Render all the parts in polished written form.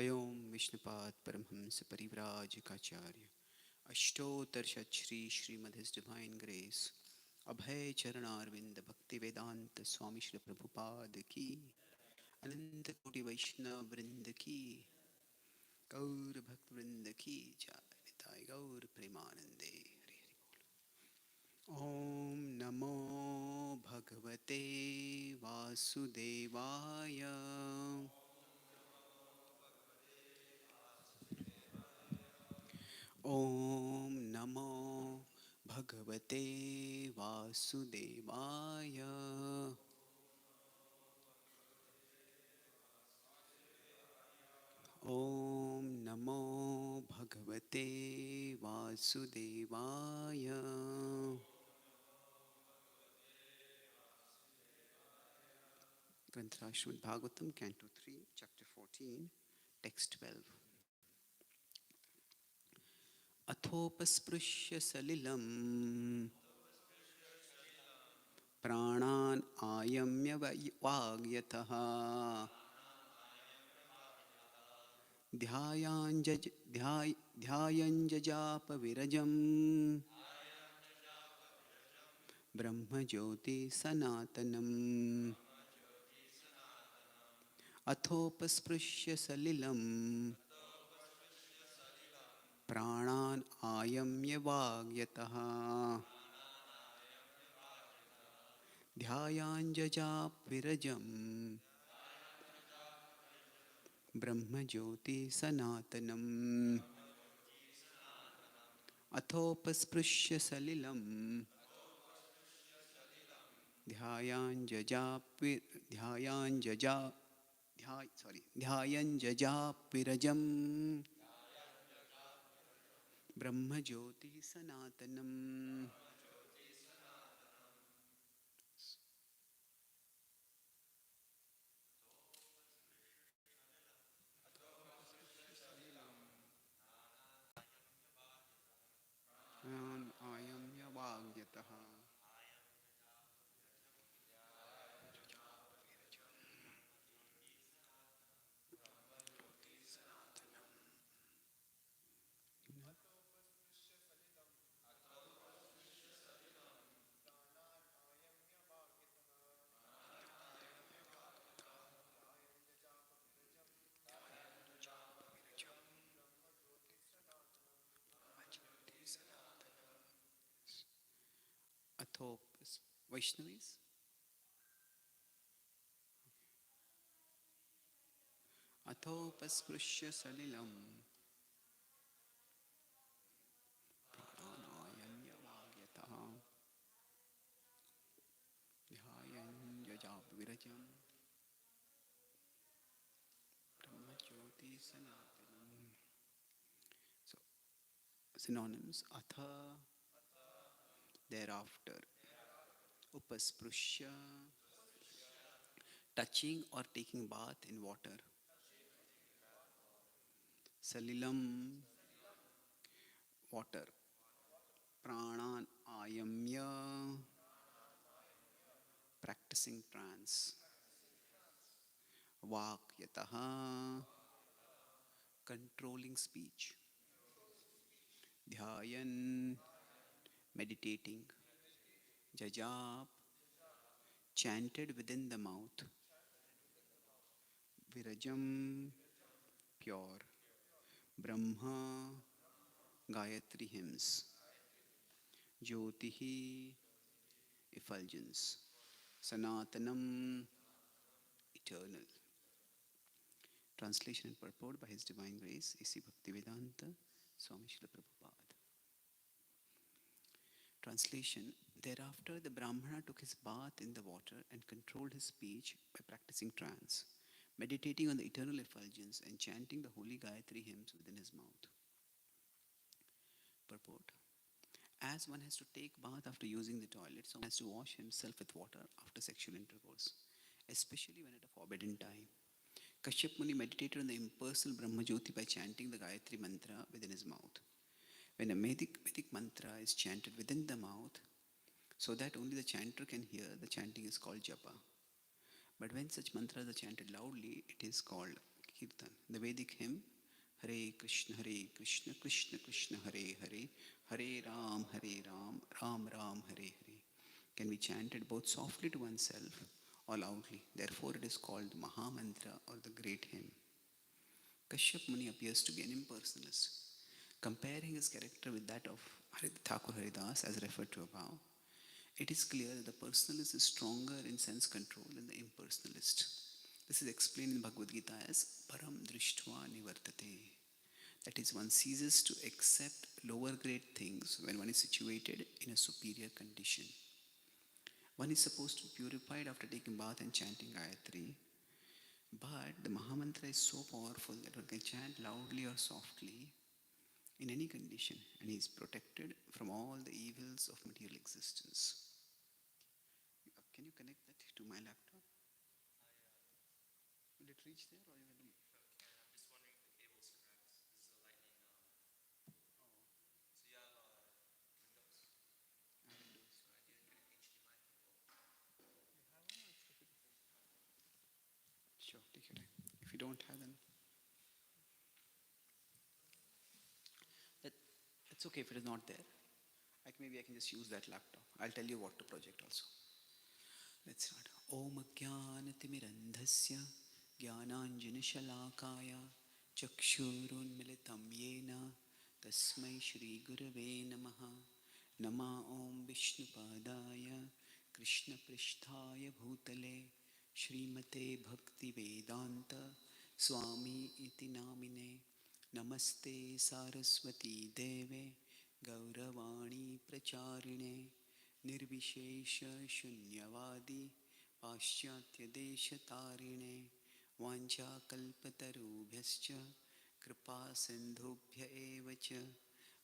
Jayom Vishnupad Paramhamsa Parivrajikacharya Ashtotar Shri Srimad His Divine Grace Abhay Charana Arvinda Bhakti Vedanta Swami Shri Prabhupada Ki Ananta Koti Vaishnava Vrinda Ki Gaur Bhakt Vrinda Ki Jai Nitai Gaur Premanande Hari Hari Om Namo Bhagavate Vasudevaya Om Namo Bhagavate Vasudevaya Om Namo Bhagavate Vasudevaya Granthra Srimad Bhagavatam, Canto 3, Chapter 14, Text 12. Athopasprushya salilam Pranan ayamya vagyataha ध्यायञ्जजाप विरजम् ब्रह्मज्योति सनातनम् अथोपस्पृश्य सलिलम् प्राणान् आयम्य वाग्यतः ध्यायाञ्जजाप विरजम् ब्रह्मज्योति सनातनम् अथोपस्पृश्य सलिलम् ध्यायाञ्जजाप विरजम् ब्रह्मज्योति सनातनम् आयम्य वाग्यतः Athopis Vaishnavis Athopasprushya salilam Pranayanya Vagyataha Dhyayanjajap Virajam Brahmajyoti Sanatanam. So, synonyms: Atha, thereafter; Upasprushya, touching or taking bath in water; Salilam, water; Pranan Ayamya, practicing trance; Vak Yataha, controlling speech; Dhyayan, meditating; Jajab, chanted within the mouth; Virajam, pure; Brahma, Gayatri hymns; Jyotihi, effulgence; Sanatanam, eternal. Translation and purport by His Divine Grace, A.C. Bhaktivedanta Swami Srila Prabhupada. Translation: Thereafter, the Brahmana took his bath in the water and controlled his speech by practicing trance, meditating on the eternal effulgence and chanting the holy Gayatri hymns within his mouth. Purport: As one has to take bath after using the toilet, so one has to wash himself with water after sexual intercourse, especially when at a forbidden time. Kashyap Muni meditated on the impersonal Brahmajyoti by chanting the Gayatri mantra within his mouth. When a Vedic mantra is chanted within the mouth, so that only the chanter can hear, the chanting is called japa. But when such mantras are chanted loudly, it is called Kirtan. The Vedic hymn, Hare Krishna, Krishna Krishna, Hare Hare, Hare Ram, Ram Ram, Hare Hare, can be chanted both softly to oneself or loudly. Therefore, it is called the Mahamantra or the great hymn. Kashyap Muni appears to be an impersonalist. Comparing his character with that of Thakur Haridas, as referred to above, it is clear that the personalist is stronger in sense control than the impersonalist. This is explained in Bhagavad Gita as Param Drishtva Nivartate. That is, one ceases to accept lower grade things when one is situated in a superior condition. One is supposed to be purified after taking bath and chanting Gayatri. But the Mahamantra is so powerful that one can chant loudly or softly in any condition, and he is protected from all the evils of material existence. Can you connect that to my laptop? Will it reach there or you will? I'm just wondering if the cable's correct. This is a lightning. So you have Windows? I will do so. I didn't get an HDMI cable. Sure, take your time. If you don't have, then it's okay if it is not there. Maybe I can just use that laptop. I'll tell you what to project also. Let's start. Om Jnanatimidandhasya Jnananjanashalakaya Chakshurunmilitam Yena Tasmai Shri Gurave Namaha Nama Om Vishnupadaya Krishna Pristhaya Bhutale Srimate Bhakti Vedanta Swami Iti Namine Namaste Saraswati Deve Gauravani Pracharine Nirvishesha Shunyavadi Paschatya Deshatarine Vancha Kalpatarubhyascha Kripa Sindhubhya Evacha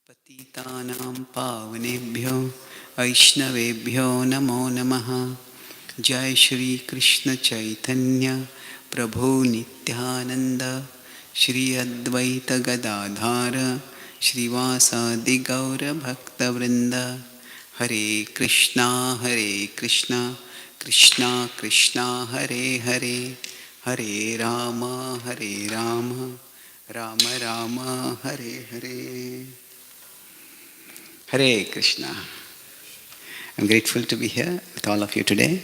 Patitanam Pavanebhyo Vaishnavebhyo Namo Namaha Jai Shri Krishna Chaitanya Prabhu Nityananda Shri Advaita Gadadhara Shrivasadi Gaura Bhakta Vrinda Hare Krishna Krishna Krishna Hare Hare Hare Rama Rama Rama Hare Hare. Hare Krishna. I'm grateful to be here with all of you today.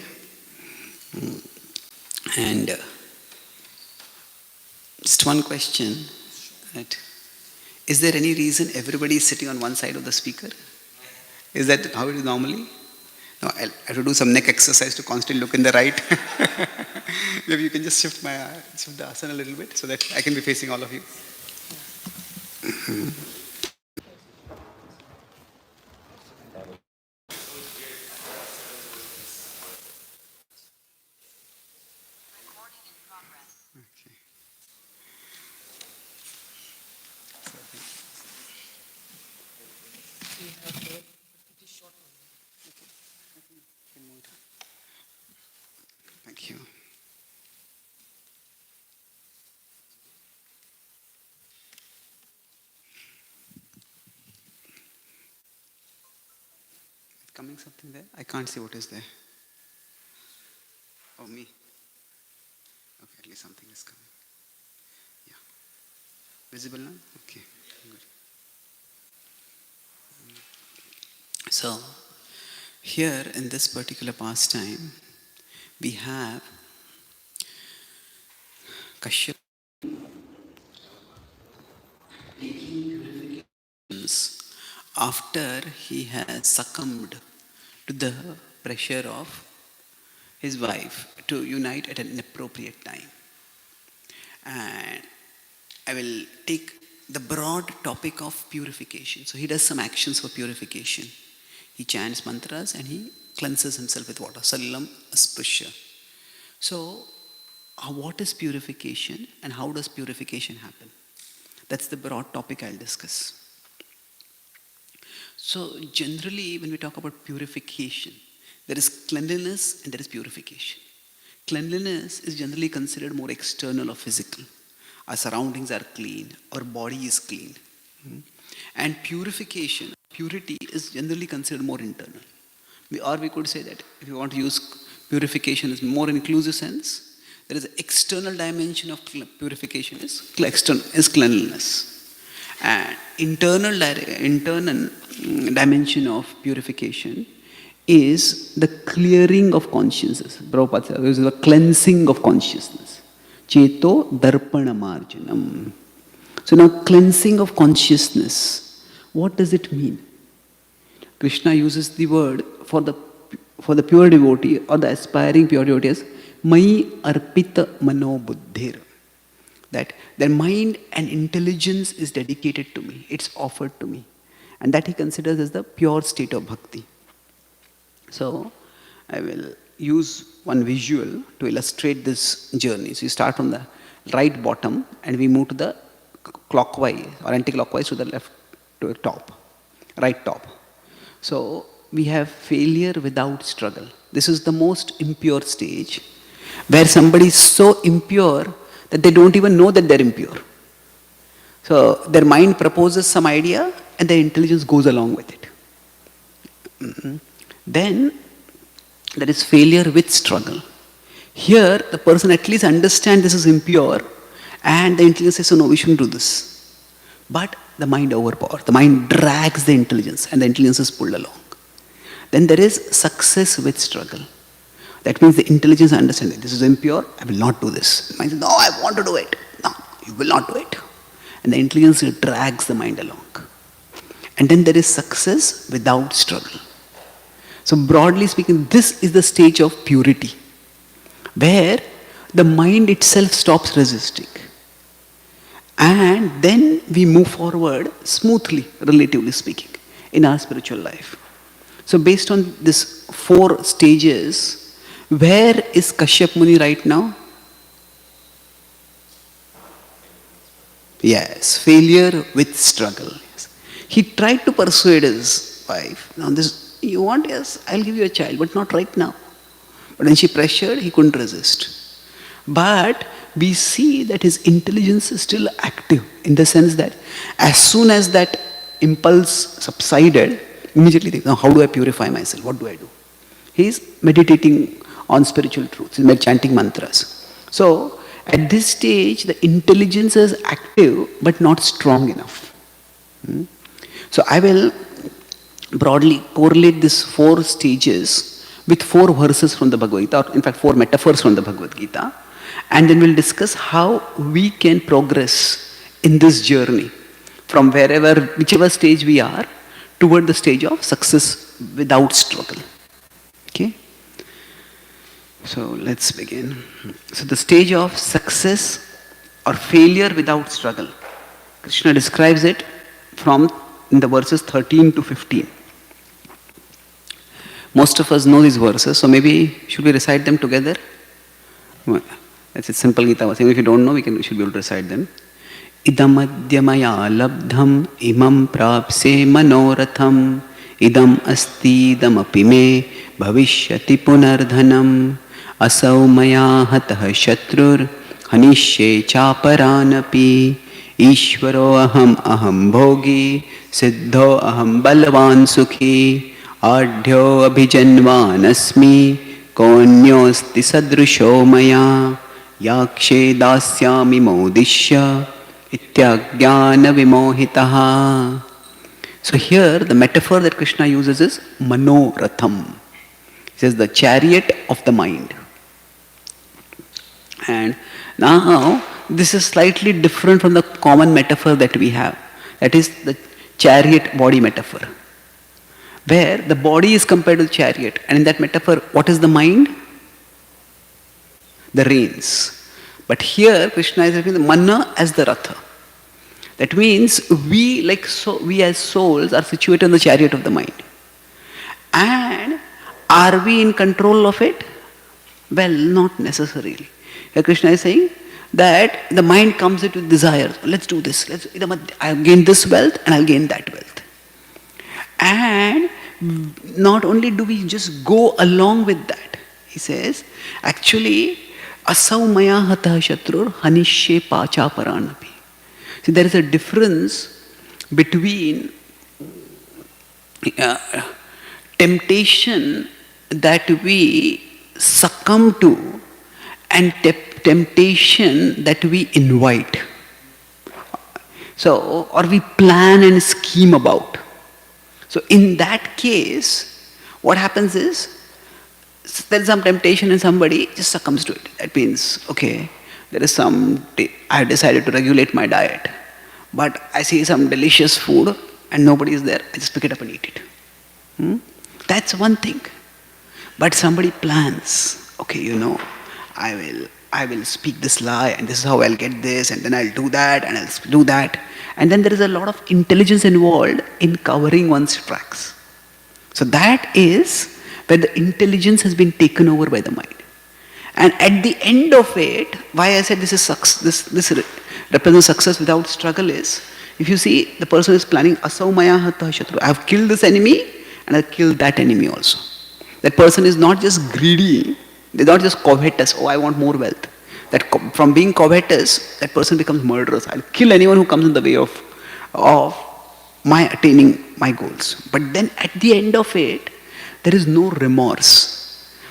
And just one question. That, is there any reason everybody is sitting on one side of the speaker? Is that how it is normally? No, I'll have to do some neck exercise to constantly look in the right. Maybe you can just shift the asana a little bit so that I can be facing all of you. Thank you. Is coming something there? I can't see what is there. Oh, me. Okay, at least something is coming. Yeah. Visible now? Okay, good. So, here in this particular pastime, we have Kashyap after he has succumbed to the pressure of his wife to unite at an appropriate time. And I will take the broad topic of purification. So he does some actions for purification. He chants mantras and he cleanses himself with water. Salilam Asprishya. So, what is purification and how does purification happen? That's the broad topic I'll discuss. So, generally, when we talk about purification, there is cleanliness and there is purification. Cleanliness is generally considered more external or physical. Our surroundings are clean, our body is clean. And purification, purity is generally considered more internal. Or we could say that if you want to use purification in more inclusive sense, There is an external dimension of purification is cleanliness. And internal dimension of purification is the clearing of consciousness. Prabhupada says this is the cleansing of consciousness. Cheto darpana marjanam. So now cleansing of consciousness, what does it mean? Krishna uses the word for the pure devotee or the aspiring pure devotee as Mai arpita mano buddhir. That their mind and intelligence is dedicated to me, it's offered to me. And that he considers as the pure state of bhakti. So I will use one visual to illustrate this journey. So you start from the right bottom and we move to the clockwise or anti-clockwise to the left, to the top, right top. So we have failure without struggle. This is the most impure stage, where somebody is so impure that they don't even know that they're impure. So their mind proposes some idea and their intelligence goes along with it. Then there is failure with struggle. Here the person at least understands this is impure and the intelligence says, so no, we shouldn't do this. But the mind overpowers. The mind drags the intelligence and the intelligence is pulled along. Then there is success with struggle. That means the intelligence understands this is impure, I will not do this. The mind says, no, I want to do it. No, you will not do it. And the intelligence drags the mind along. And then there is success without struggle. So broadly speaking, this is the stage of purity, where the mind itself stops resisting. And then we move forward smoothly, relatively speaking, in our spiritual life. So based on these 4 stages, where is Kashyap Muni right now? Yes, failure with struggle. Yes. He tried to persuade his wife. Now this, you want? Yes, I'll give you a child, but not right now. But when she pressured, he couldn't resist. But we see that his intelligence is still active, in the sense that as soon as that impulse subsided, immediately think, now how do I purify myself? What do I do? He is meditating on spiritual truths, he's chanting mantras. So at this stage, the intelligence is active but not strong enough. So I will broadly correlate these 4 stages with 4 verses from the Bhagavad Gita, or in fact 4 metaphors from the Bhagavad Gita. And then we'll discuss how we can progress in this journey from whichever stage we are, toward the stage of success without struggle. Okay? So let's begin. So the stage of success or failure without struggle, Krishna describes it in the verses 13 to 15. Most of us know these verses, so maybe should we recite them together? Well, that's a simple Gita. If you don't know, we should be able to recite them. Idam adyamaya labdham imam prapse manoratham idam asti idam apime bhavishyati punardhanam asau maya hatah shatrur hanishye chaparanapi ishvaro aham bhogi siddho aham balvan sukhi adhyo abhijanvan asmi konyosti sadrusho maya yakshe dasyami modishya ityajnana vimohitaha. So here the metaphor that Krishna uses is manoratham. He says the chariot of the mind. And now this is slightly different from the common metaphor that we have. That is the chariot body metaphor, where the body is compared to the chariot. And in that metaphor, what is the mind? The reins. But here Krishna is referring to the mana as the ratha. That means we as souls are situated in the chariot of the mind. And are we in control of it? Well, not necessarily. Here Krishna is saying that the mind comes into desires. Let's do this. I'll gain this wealth and I'll gain that wealth. And not only do we just go along with that, he says, actually, asau maya hatah shatrur hanishye pacha paranapi. See, there is a difference between temptation that we succumb to and temptation that we invite. So, or we plan and scheme about. So in that case, what happens is, there is some temptation and somebody just succumbs to it. That means, okay, there is I have decided to regulate my diet. But I see some delicious food and nobody is there. I just pick it up and eat it. That's one thing. But somebody plans, okay, I will speak this lie and this is how I'll get this and then I'll do that and I'll do that. And then there is a lot of intelligence involved in covering one's tracks. So that is where the intelligence has been taken over by the mind. And at the end of it, why I said this represents success without struggle is, if you see, the person is planning, asau maya hatah shatru. I have killed this enemy and I'll kill that enemy also. That person is not just greedy, they're not just covetous, oh I want more wealth. That from being covetous, that person becomes murderous. I'll kill anyone who comes in the way of my attaining my goals. But then at the end of it, there is no remorse.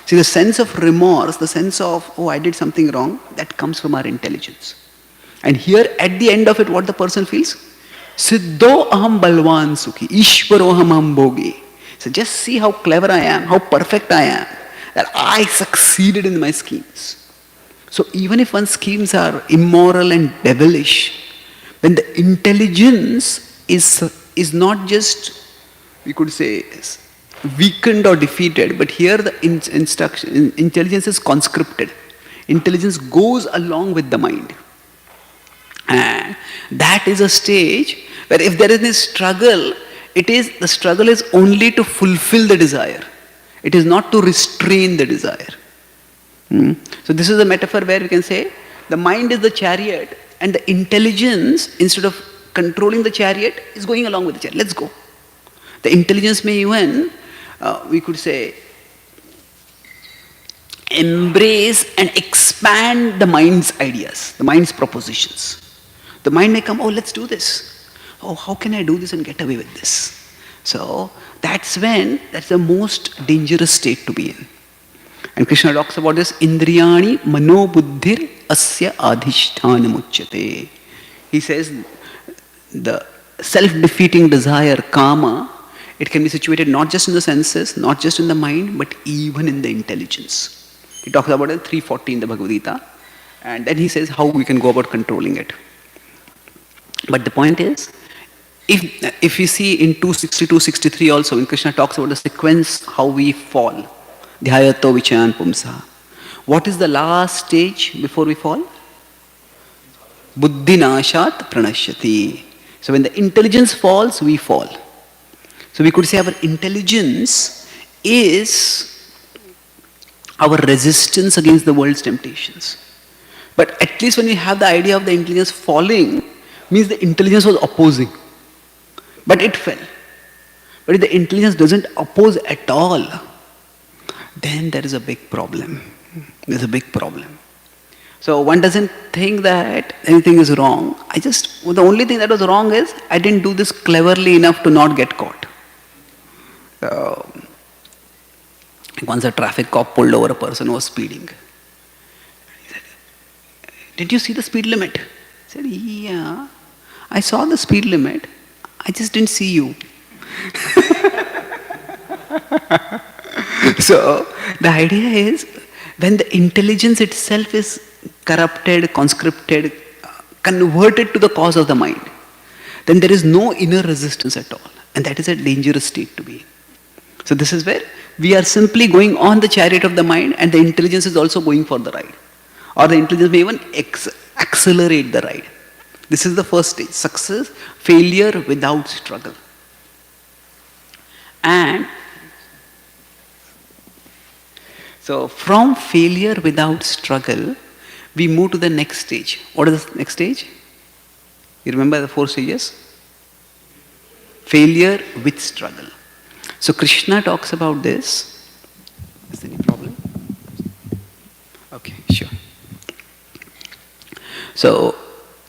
See, the sense of remorse, the sense of, oh, I did something wrong, that comes from our intelligence. And here, at the end of it, what the person feels? Siddho aham balwan sukhi, ishvaro aham bhogi. So just see how clever I am, how perfect I am, that I succeeded in my schemes. So even if one's schemes are immoral and devilish, when the intelligence is not just, we could say, weakened or defeated, but here the intelligence is conscripted. Intelligence goes along with the mind. And that is a stage where if there is a struggle, the struggle is only to fulfill the desire. It is not to restrain the desire. So this is a metaphor where we can say the mind is the chariot and the intelligence, instead of controlling the chariot, is going along with the chariot. Let's go. The intelligence may even, we could say, embrace and expand the mind's ideas, the mind's propositions. The mind may come, oh, let's do this. Oh, how can I do this and get away with this? So that's the most dangerous state to be in. And Krishna talks about this, Indriyani manobuddhir asya adhisthana muchyate. He says the self-defeating desire, kama, it can be situated not just in the senses, not just in the mind, but even in the intelligence. He talks about it 340 in the Bhagavad Gita. And then he says how we can go about controlling it. But the point is, if we see in 262, 63 also, when Krishna talks about the sequence, how we fall, dhyayato vichayan pumsa. What is the last stage before we fall? Buddhinashat pranashyati. So when the intelligence falls, we fall. So we could say our intelligence is our resistance against the world's temptations. But at least when we have the idea of the intelligence falling, means the intelligence was opposing. But it fell. But if the intelligence doesn't oppose at all, then there is a big problem. There's a big problem. So one doesn't think that anything is wrong. The only thing that was wrong is I didn't do this cleverly enough to not get caught. Once a traffic cop pulled over a person who was speeding. He said, did you see the speed limit? He said, yeah, I saw the speed limit. I just didn't see you. So the idea is, when the intelligence itself is corrupted, conscripted, converted to the cause of the mind, then there is no inner resistance at all. And that is a dangerous state to be in. So this is where we are simply going on the chariot of the mind and the intelligence is also going for the ride. Or the intelligence may even accelerate the ride. This is the first stage, success, failure without struggle. And so from failure without struggle, we move to the next stage. What is the next stage? You remember the 4 stages? Failure with struggle. So Krishna talks about this. Is there any problem? Okay, sure. So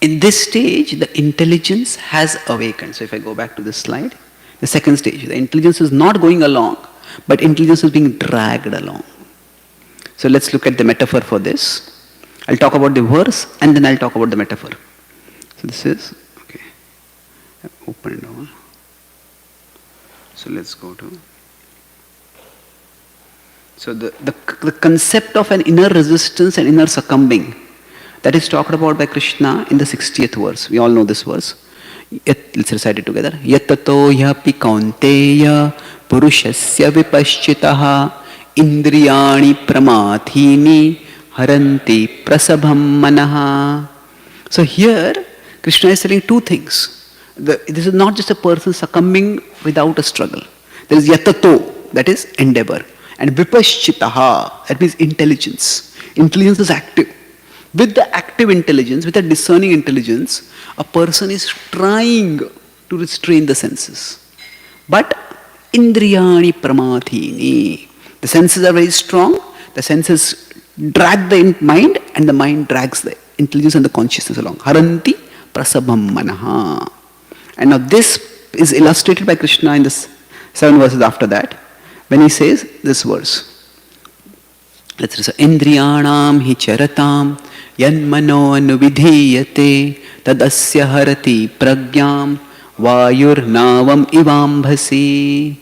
in this stage, the intelligence has awakened. So if I go back to this slide, the second stage, the intelligence is not going along, but intelligence is being dragged along. So let's look at the metaphor for this. I'll talk about the verse and then I'll talk about the metaphor. So this is, okay, open it now. So let's go to, so the concept of an inner resistance and inner succumbing, that is talked about by Krishna in the 60th verse. We all know this verse. Let's recite it together. Yatato yapi kaunteya purushasya vipaschitaha indriyani pramathini haranti prasabham manaha. So here Krishna is telling two things. This is not just a person succumbing without a struggle. There is yatato, that is endeavor. And vipaschitaha, that means intelligence. Intelligence is active. With the active intelligence, with a discerning intelligence, a person is trying to restrain the senses. But indriyani pramathini. The senses are very strong. The senses drag the mind and the mind drags the intelligence and the consciousness along. Haranti prasabham manaha. And now this is illustrated by Krishna in the 7 verses after that, when he says this verse. Let's recite. Indriyanam hi charatam yanmano anuvidhiyate tadasya harati pragyam vayur navam ivambhasi.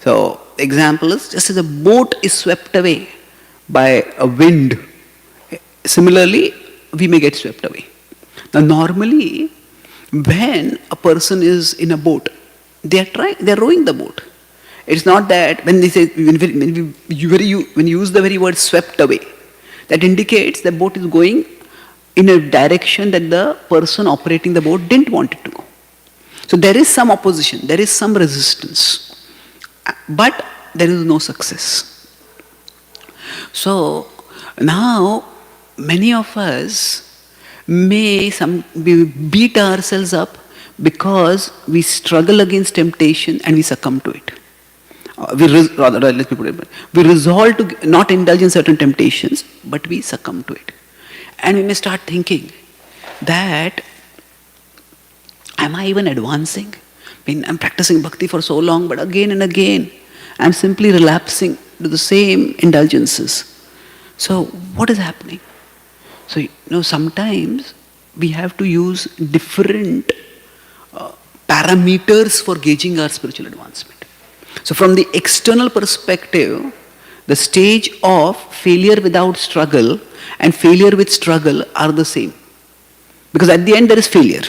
So, the example is just as a boat is swept away by a wind, similarly, we may get swept away. Now, normally, when a person is in a boat, they are rowing the boat. It's not that when they say, when you use the very word swept away, that indicates the boat is going in a direction that the person operating the boat didn't want it to go. So there is some opposition, there is some resistance, but there is no success. So now many of us may beat ourselves up because we struggle against temptation and we succumb to it. Let me put it. We resolve to not indulge in certain temptations, but we succumb to it. And we may start thinking that, am I even advancing? I mean, I'm practicing bhakti for so long, but again and again, I'm simply relapsing to the same indulgences. So, what is happening? So, sometimes we have to use different parameters for gauging our spiritual advancement. So from the external perspective, the stage of failure without struggle and failure with struggle are the same. Because at the end there is failure.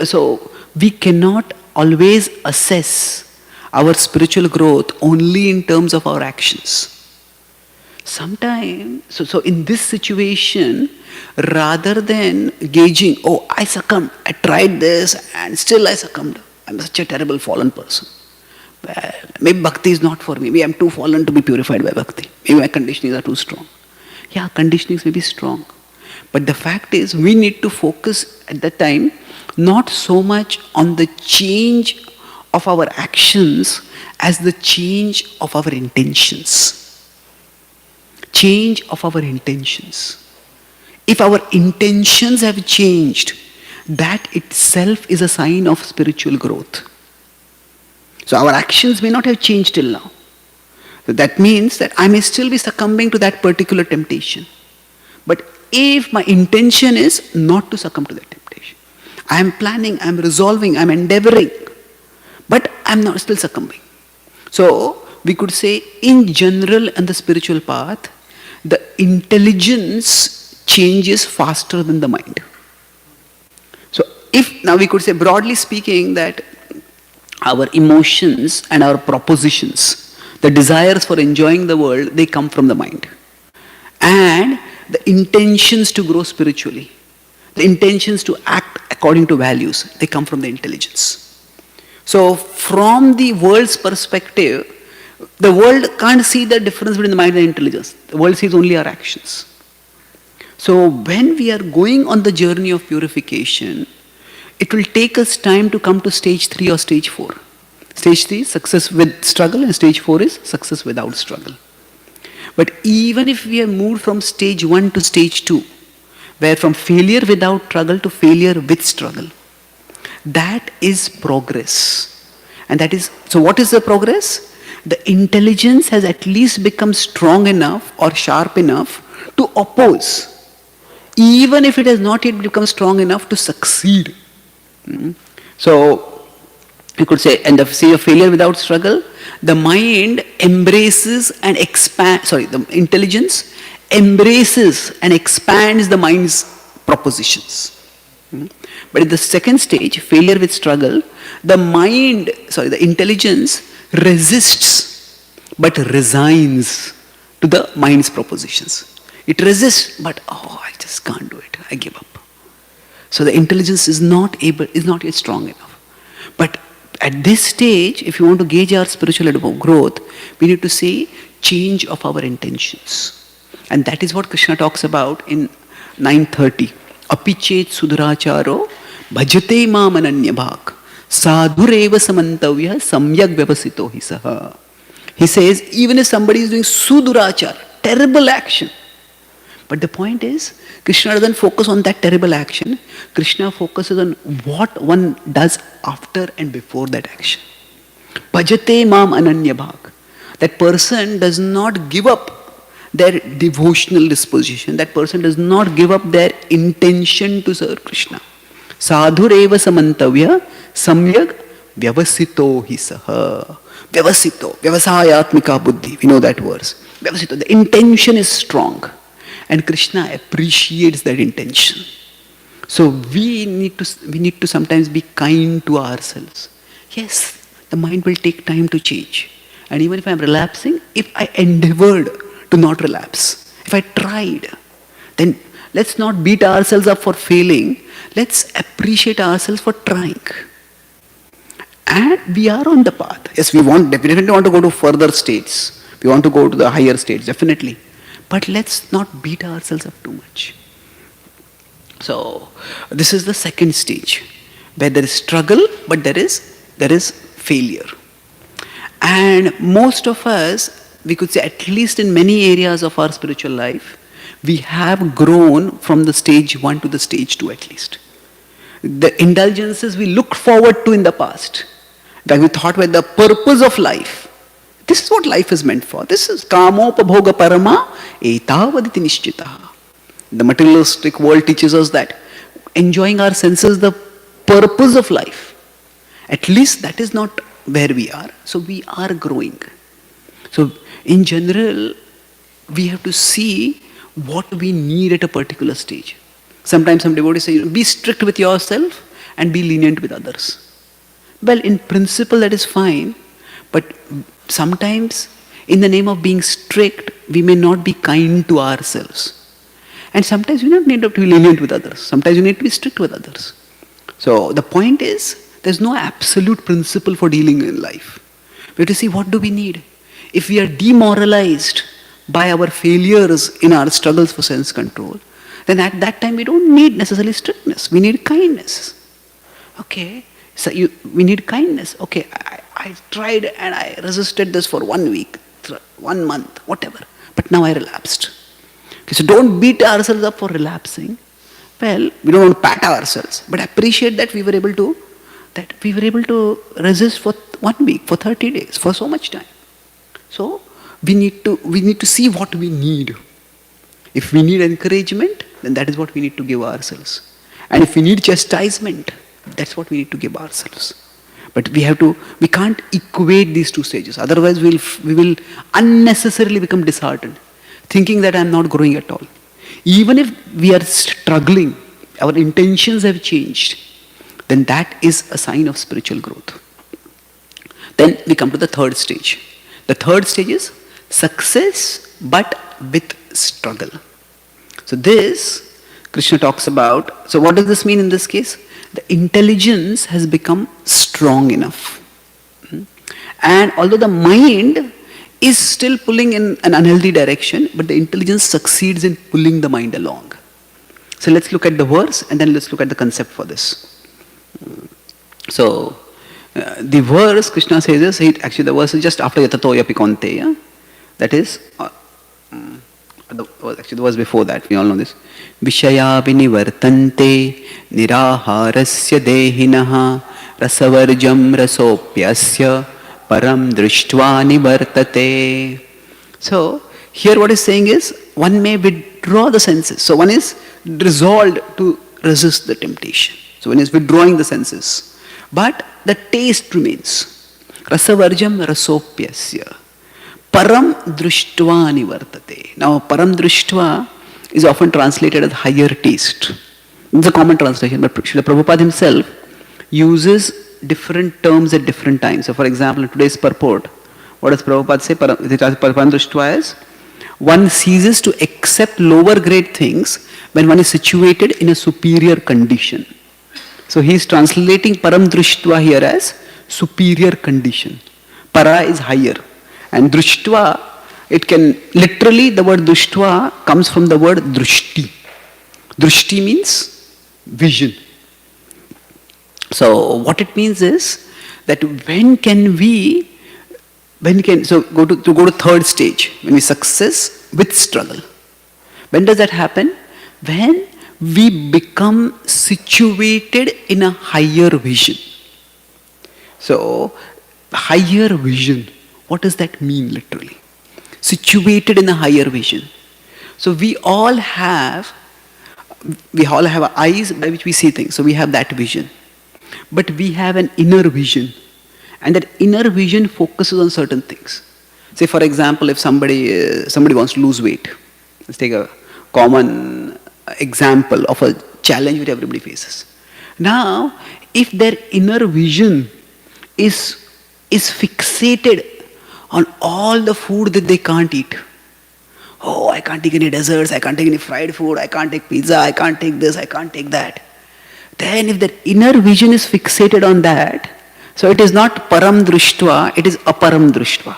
So we cannot always assess our spiritual growth only in terms of our actions. Sometimes, so in this situation, rather than gauging, oh, I succumbed, I tried this and still I succumbed. I'm such a terrible fallen person. Well, maybe bhakti is not for me. Maybe I'm too fallen to be purified by bhakti. Maybe my conditionings are too strong. Yeah, conditionings may be strong. But the fact is, we need to focus at that time not so much on the change of our actions as the change of our intentions. Change of our intentions. If our intentions have changed, that itself is a sign of spiritual growth. So our actions may not have changed till now. So that means that I may still be succumbing to that particular temptation. But if my intention is not to succumb to that temptation, I am planning, I am resolving, I am endeavoring, but I am not still succumbing. So we could say in general in the spiritual path, the intelligence changes faster than the mind. So if now we could say broadly speaking that our emotions and our propositions, the desires for enjoying the world, they come from the mind. And the intentions to grow spiritually, the intentions to act according to values, they come from the intelligence. So from the world's perspective, the world can't see the difference between the mind and intelligence. The world sees only our actions. So when we are going on the journey of purification, it will take us time to come to stage 3 or stage 4. Stage 3 is success with struggle and stage 4 is success without struggle. But even if we have moved from stage 1 to stage 2, where from failure without struggle to failure with struggle, that is progress. And that is, so what is the progress? The intelligence has at least become strong enough or sharp enough to oppose, even if it has not yet become strong enough to succeed. So, you could say, and the stage of failure without struggle, the mind embraces and expands, the intelligence embraces and expands the mind's propositions. But in the second stage, failure with struggle, the intelligence resists but resigns to the mind's propositions. It resists, but I just can't do it. I give up. So the intelligence is not yet strong enough. But at this stage, if you want to gauge our spiritual growth, we need to see change of our intentions. And that is what Krishna talks about in 9:30. Apichet suduracharo bhajate mam ananyabhak sadhureva samantavya samyak vyavasito hi saha. He says, even if somebody is doing sudurachar, terrible action, but the point is, Krishna doesn't focus on that terrible action. Krishna focuses on what one does after and before that action. Bhajate mam ananyabhak. That person does not give up their devotional disposition. That person does not give up their intention to serve Krishna. Sadhureva samantavya samyak vyavasito hi saha. Vyavasito, vyavasayatmika buddhi. We know that verse. Vyavasito, the intention is strong. And Krishna appreciates that intention. So we need to sometimes be kind to ourselves. Yes, the mind will take time to change. And even if I'm relapsing, if I endeavored to not relapse, if I tried, then let's not beat ourselves up for failing. Let's appreciate ourselves for trying. And we are on the path. Yes, we definitely want to go to further states. We want to go to the higher states, definitely. But let's not beat ourselves up too much. So, this is the second stage, where there is struggle, but there is failure. And most of us, we could say, at least in many areas of our spiritual life, we have grown from the stage 1 to the stage 2 at least. The indulgences we looked forward to in the past, that we thought were the purpose of life. This is what life is meant for. This is kamopabhoga parama etavaditi nishchitaha. The materialistic world teaches us that enjoying our senses is the purpose of life. At least that is not where we are. So we are growing. So in general, we have to see what we need at a particular stage. Sometimes some devotees say, be strict with yourself and be lenient with others. Well, in principle that is fine, but sometimes in the name of being strict, we may not be kind to ourselves. And sometimes we don't need to be lenient with others. Sometimes you need to be strict with others. So the point is, there's no absolute principle for dealing in life. We have to see what do we need. If we are demoralized by our failures in our struggles for sense control, then at that time we don't need necessarily strictness. We need kindness. Okay, so we need kindness. Okay, I tried and I resisted this for 1 week, 1 month, whatever. But now I relapsed. Okay, so don't beat ourselves up for relapsing. Well, we don't want to pat ourselves, but appreciate that we were able to resist for 1 week, for 30 days, for so much time. So we need to see what we need. If we need encouragement, then that is what we need to give ourselves. And if we need chastisement, that's what we need to give ourselves. But we can't equate these two stages. Otherwise, we will unnecessarily become disheartened, thinking that I'm not growing at all. Even if we are struggling, our intentions have changed, then that is a sign of spiritual growth. Then we come to the third stage. The third stage is success, but with struggle. So this, Krishna talks about. So what does this mean in this case? The intelligence has become strong enough. And although the mind is still pulling in an unhealthy direction, but the intelligence succeeds in pulling the mind along. So let's look at the verse and then let's look at the concept for this. So the verse, Krishna says this, actually the verse is just after yatato yapi kaunteya. That is, the verse before that, we all know this. Vishaya vinivartante niraharasya dehinaha rasavarjam rasopyasya param drishtva nivartate. So, here what is saying is, one may withdraw the senses. So one is resolved to resist the temptation. So one is withdrawing the senses. But the taste remains. Rasavarjam rasopyasya. Param drishtva nivartate. Now param drishtva is often translated as higher taste. It's a common translation, but Srila Prabhupada himself uses different terms at different times. So for example, in today's purport, what does Prabhupada say? Param drishtva is, one ceases to accept lower grade things when one is situated in a superior condition. So he is translating param drishtva here as superior condition. Para is higher. And drishtva, it can, literally the word drishtva comes from the word drushti. Drushti means vision. So what it means is that so go to third stage, when we success with struggle. When does that happen? When we become situated in a higher vision. So higher vision, what does that mean literally? Situated in a higher vision. So we all have eyes by which we see things. So we have that vision. But we have an inner vision. And that inner vision focuses on certain things. Say for example, if somebody wants to lose weight. Let's take a common example of a challenge which everybody faces. Now, if their inner vision is fixated on all the food that they can't eat. Oh, I can't take any desserts, I can't take any fried food, I can't take pizza, I can't take this, I can't take that. Then if their inner vision is fixated on that, so it is not param drishtva, it is aparam drishtva.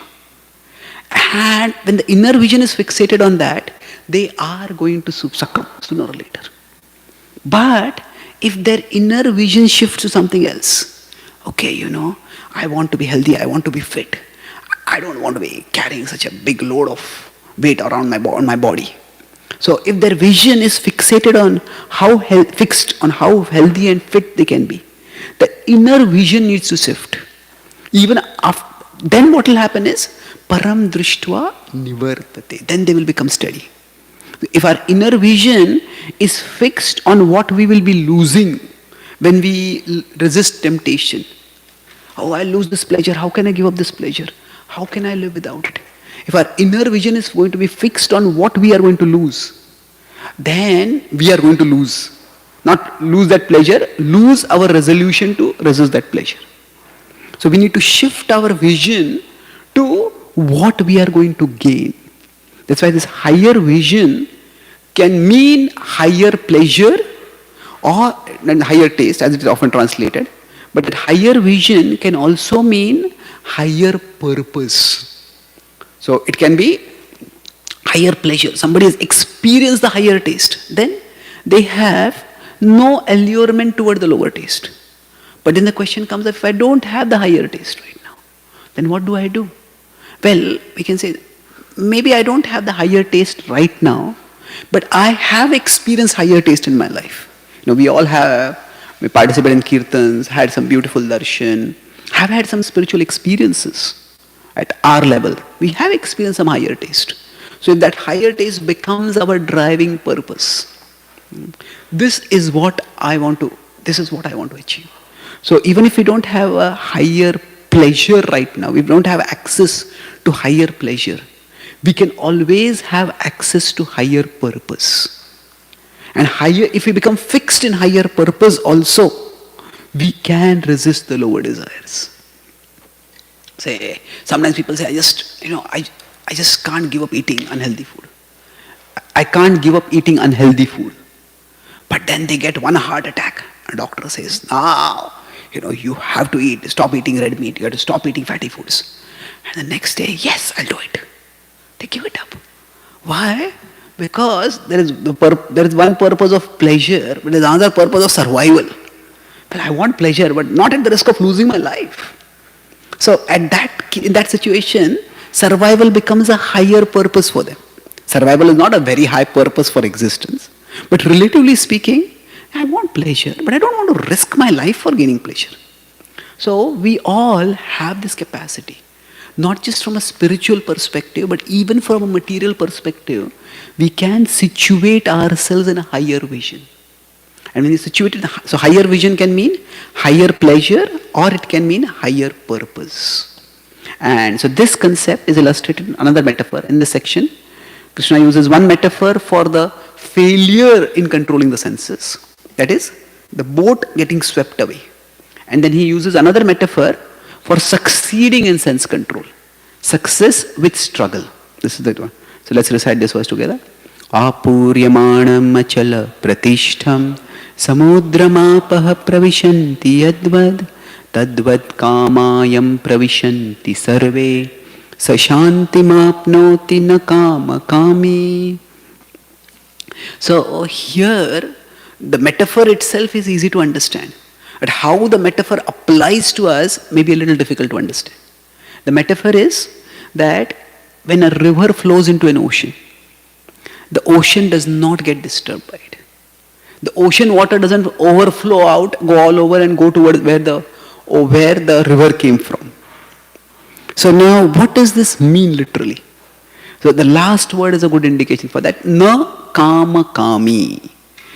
And when the inner vision is fixated on that, they are going to succumb sooner or later. But if their inner vision shifts to something else, okay, I want to be healthy, I want to be fit. I don't want to be carrying such a big load of weight around my body. So if their vision is fixated on how healthy and fit they can be, the inner vision needs to shift. Even after, then what will happen is param drishtva nivartate. Then they will become steady. If our inner vision is fixed on what we will be losing when we resist temptation. Oh, I'll lose this pleasure. How can I give up this pleasure? How can I live without it? If our inner vision is going to be fixed on what we are going to lose, then we are going to lose. Not lose that pleasure, lose our resolution to resist that pleasure. So we need to shift our vision to what we are going to gain. That's why this higher vision can mean higher pleasure or higher taste, as it is often translated. But that higher vision can also mean higher purpose. So it can be higher pleasure. Somebody has experienced the higher taste. Then they have no allurement toward the lower taste. But then the question comes, if I don't have the higher taste right now, then what do I do? Well, we can say, maybe I don't have the higher taste right now, but I have experienced higher taste in my life. We all have, we participate in kirtans, had some beautiful darshan, have had some spiritual experiences at our level. We have experienced some higher taste. So if that higher taste becomes our driving purpose, this is what I want to achieve. So even if we don't have a higher pleasure right now, we don't have access to higher pleasure, we can always have access to higher purpose. And if we become fixed in higher purpose also, we can resist the lower desires. Say, sometimes people say, I just can't give up eating unhealthy food. I can't give up eating unhealthy food. But then they get one heart attack. A doctor says, now, you have to stop eating red meat. You have to stop eating fatty foods. And the next day, yes, I'll do it. They give it up. Why? Because there is one purpose of pleasure, but there is another purpose of survival. Well, I want pleasure, but not at the risk of losing my life. So in that situation, survival becomes a higher purpose for them. Survival is not a very high purpose for existence. But relatively speaking, I want pleasure, but I don't want to risk my life for gaining pleasure. So we all have this capacity. not just from a spiritual perspective, but even from a material perspective, we can situate ourselves in a higher vision. And when you situate it, so higher vision can mean higher pleasure or it can mean higher purpose. And so this concept is illustrated in another metaphor in this section. Krishna uses one metaphor for the failure in controlling the senses. That is, the boat getting swept away. And then he uses another metaphor for succeeding in sense control. Success with struggle. This is the one. So let's recite this verse together. Apuryamanam achala pratishtham samudramapah pravishanti yadvad tadvad kamayam pravishanti sarve sashantimapnoti na kama kami. So here the metaphor itself is easy to understand. But how the metaphor applies to us may be a little difficult to understand. The metaphor is that when a river flows into an ocean, the ocean does not get disturbed by it. The ocean water doesn't overflow out, go all over and go towards where the river came from. So now what does this mean literally? So the last word is a good indication for that. Na kama kami.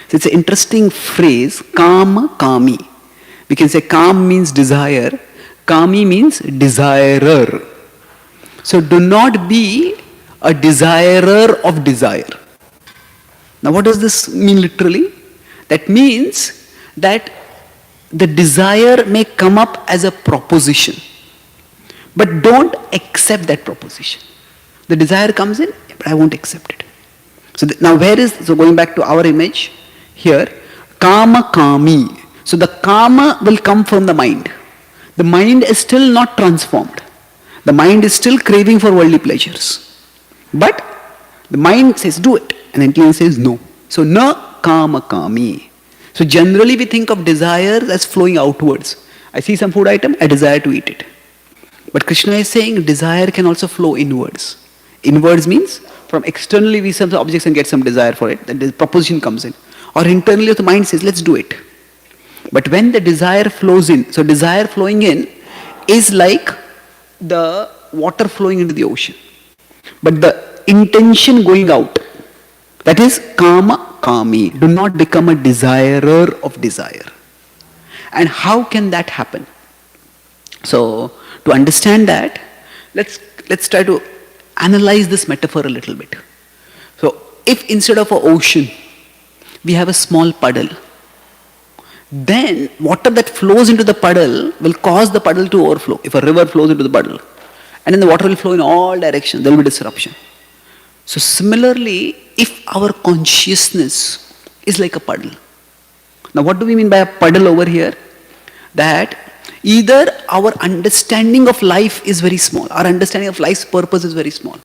So it's an interesting phrase, kama kami. We can say kam means desire, kami means desirer. So do not be a desirer of desire. Now what does this mean literally? That means that the desire may come up as a proposition, but don't accept that proposition. The desire comes in, but I won't accept it. So now so going back to our image here, kama kami. So the kama will come from the mind. The mind is still not transformed. The mind is still craving for worldly pleasures. But the mind says do it, and the intelligence says no. So na kama kami. So generally we think of desires as flowing outwards. I see some food item, I desire to eat it. But Krishna is saying desire can also flow inwards. Inwards means from externally we see some objects and get some desire for it, then the proposition comes in. Or internally the mind says let's do it. But when the desire flows in, so desire flowing in is like the water flowing into the ocean. But the intention going out, that is kama kami. Do not become a desirer of desire. And how can that happen? So to understand that, let's try to analyze this metaphor a little bit. So if instead of an ocean, we have a small puddle, then water that flows into the puddle will cause the puddle to overflow. If a river flows into the puddle, and then the water will flow in all directions, there will be disruption. So similarly, if our consciousness is like a puddle. Now what do we mean by a puddle over here? That either our understanding of life is very small, our understanding of life's purpose is very small.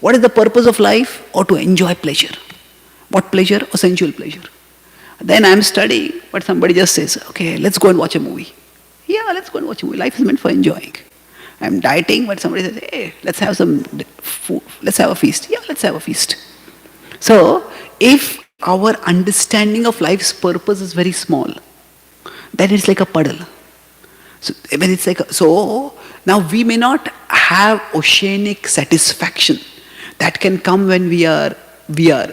What is the purpose of life? Or to enjoy pleasure. What pleasure? Or sensual pleasure. Then I'm studying, but somebody just says, okay, let's go and watch a movie. Yeah, let's go and watch a movie. Life is meant for enjoying. I'm dieting, but somebody says, hey, let's have some food. Let's have a feast. Yeah, let's have a feast. So, if our understanding of life's purpose is very small, then it's like a puddle. So, when it's like so now we may not have oceanic satisfaction that can come when we are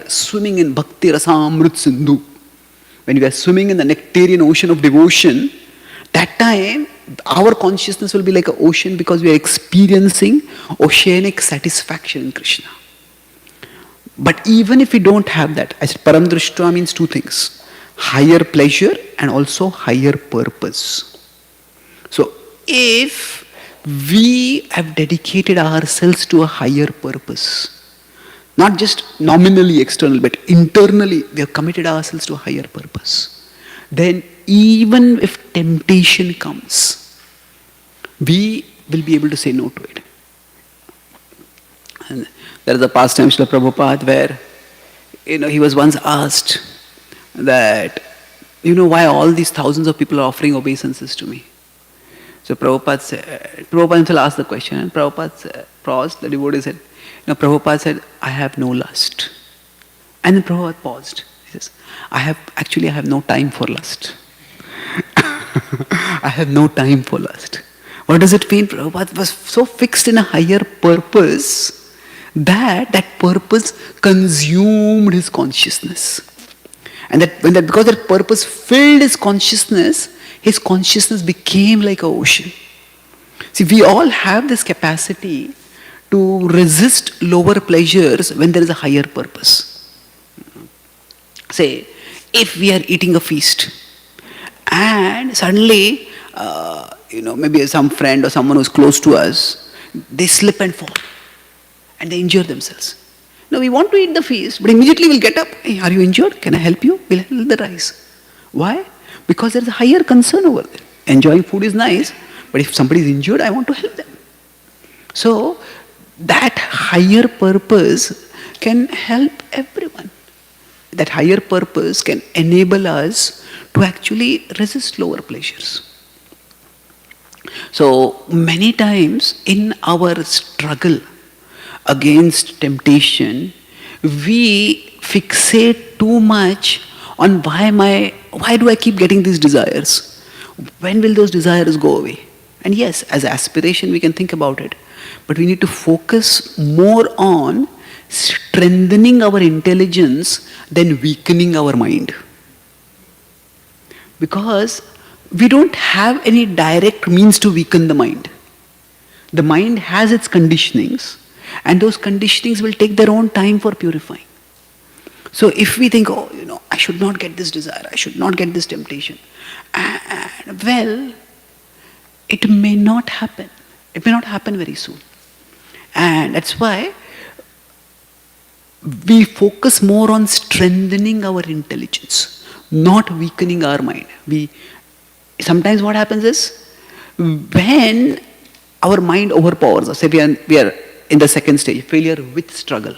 swimming in Bhakti Rasamrit Sindhu. When we are swimming in the nectarian ocean of devotion, that time our consciousness will be like an ocean because we are experiencing oceanic satisfaction in Krishna. But even if we don't have that, I said Param Drishta means two things. Higher pleasure and also higher purpose. So if we have dedicated ourselves to a higher purpose, not just nominally external, but internally we have committed ourselves to a higher purpose, then even if temptation comes, we will be able to say no to it. And there is a pastime Srila Prabhupada where, he was once asked that, why all these thousands of people are offering obeisances to me. So Prabhupada himself asked the question, and Prabhupada paused, the devotee said, Prabhupada said, I have no lust. And then Prabhupada paused. He says, I have no time for lust. I have no time for lust. What does it mean? Prabhupada was so fixed in a higher purpose that that purpose consumed his consciousness. And because that purpose filled his consciousness became like an ocean. See, we all have this capacity to resist lower pleasures when there is a higher purpose. Say, if we are eating a feast and suddenly, maybe some friend or someone who's close to us, they slip and fall and they injure themselves. Now we want to eat the feast, but immediately we'll get up. Hey, are you injured? Can I help you? We'll help the rice. Why? Because there's a higher concern over there. Enjoying food is nice, but if somebody is injured, I want to help them. So that higher purpose can help everyone. That higher purpose can enable us to actually resist lower pleasures. So many times in our struggle against temptation, we fixate too much on why do I keep getting these desires? When will those desires go away? And yes, as aspiration we can think about it, but we need to focus more on strengthening our intelligence than weakening our mind. Because we don't have any direct means to weaken the mind. The mind has its conditionings, and those conditionings will take their own time for purifying. So if we think, I should not get this desire, I should not get this temptation, well, it may not happen. It may not happen very soon. And that's why we focus more on strengthening our intelligence, not weakening our mind. Sometimes what happens is, when our mind overpowers us, say we are in the second stage, failure with struggle.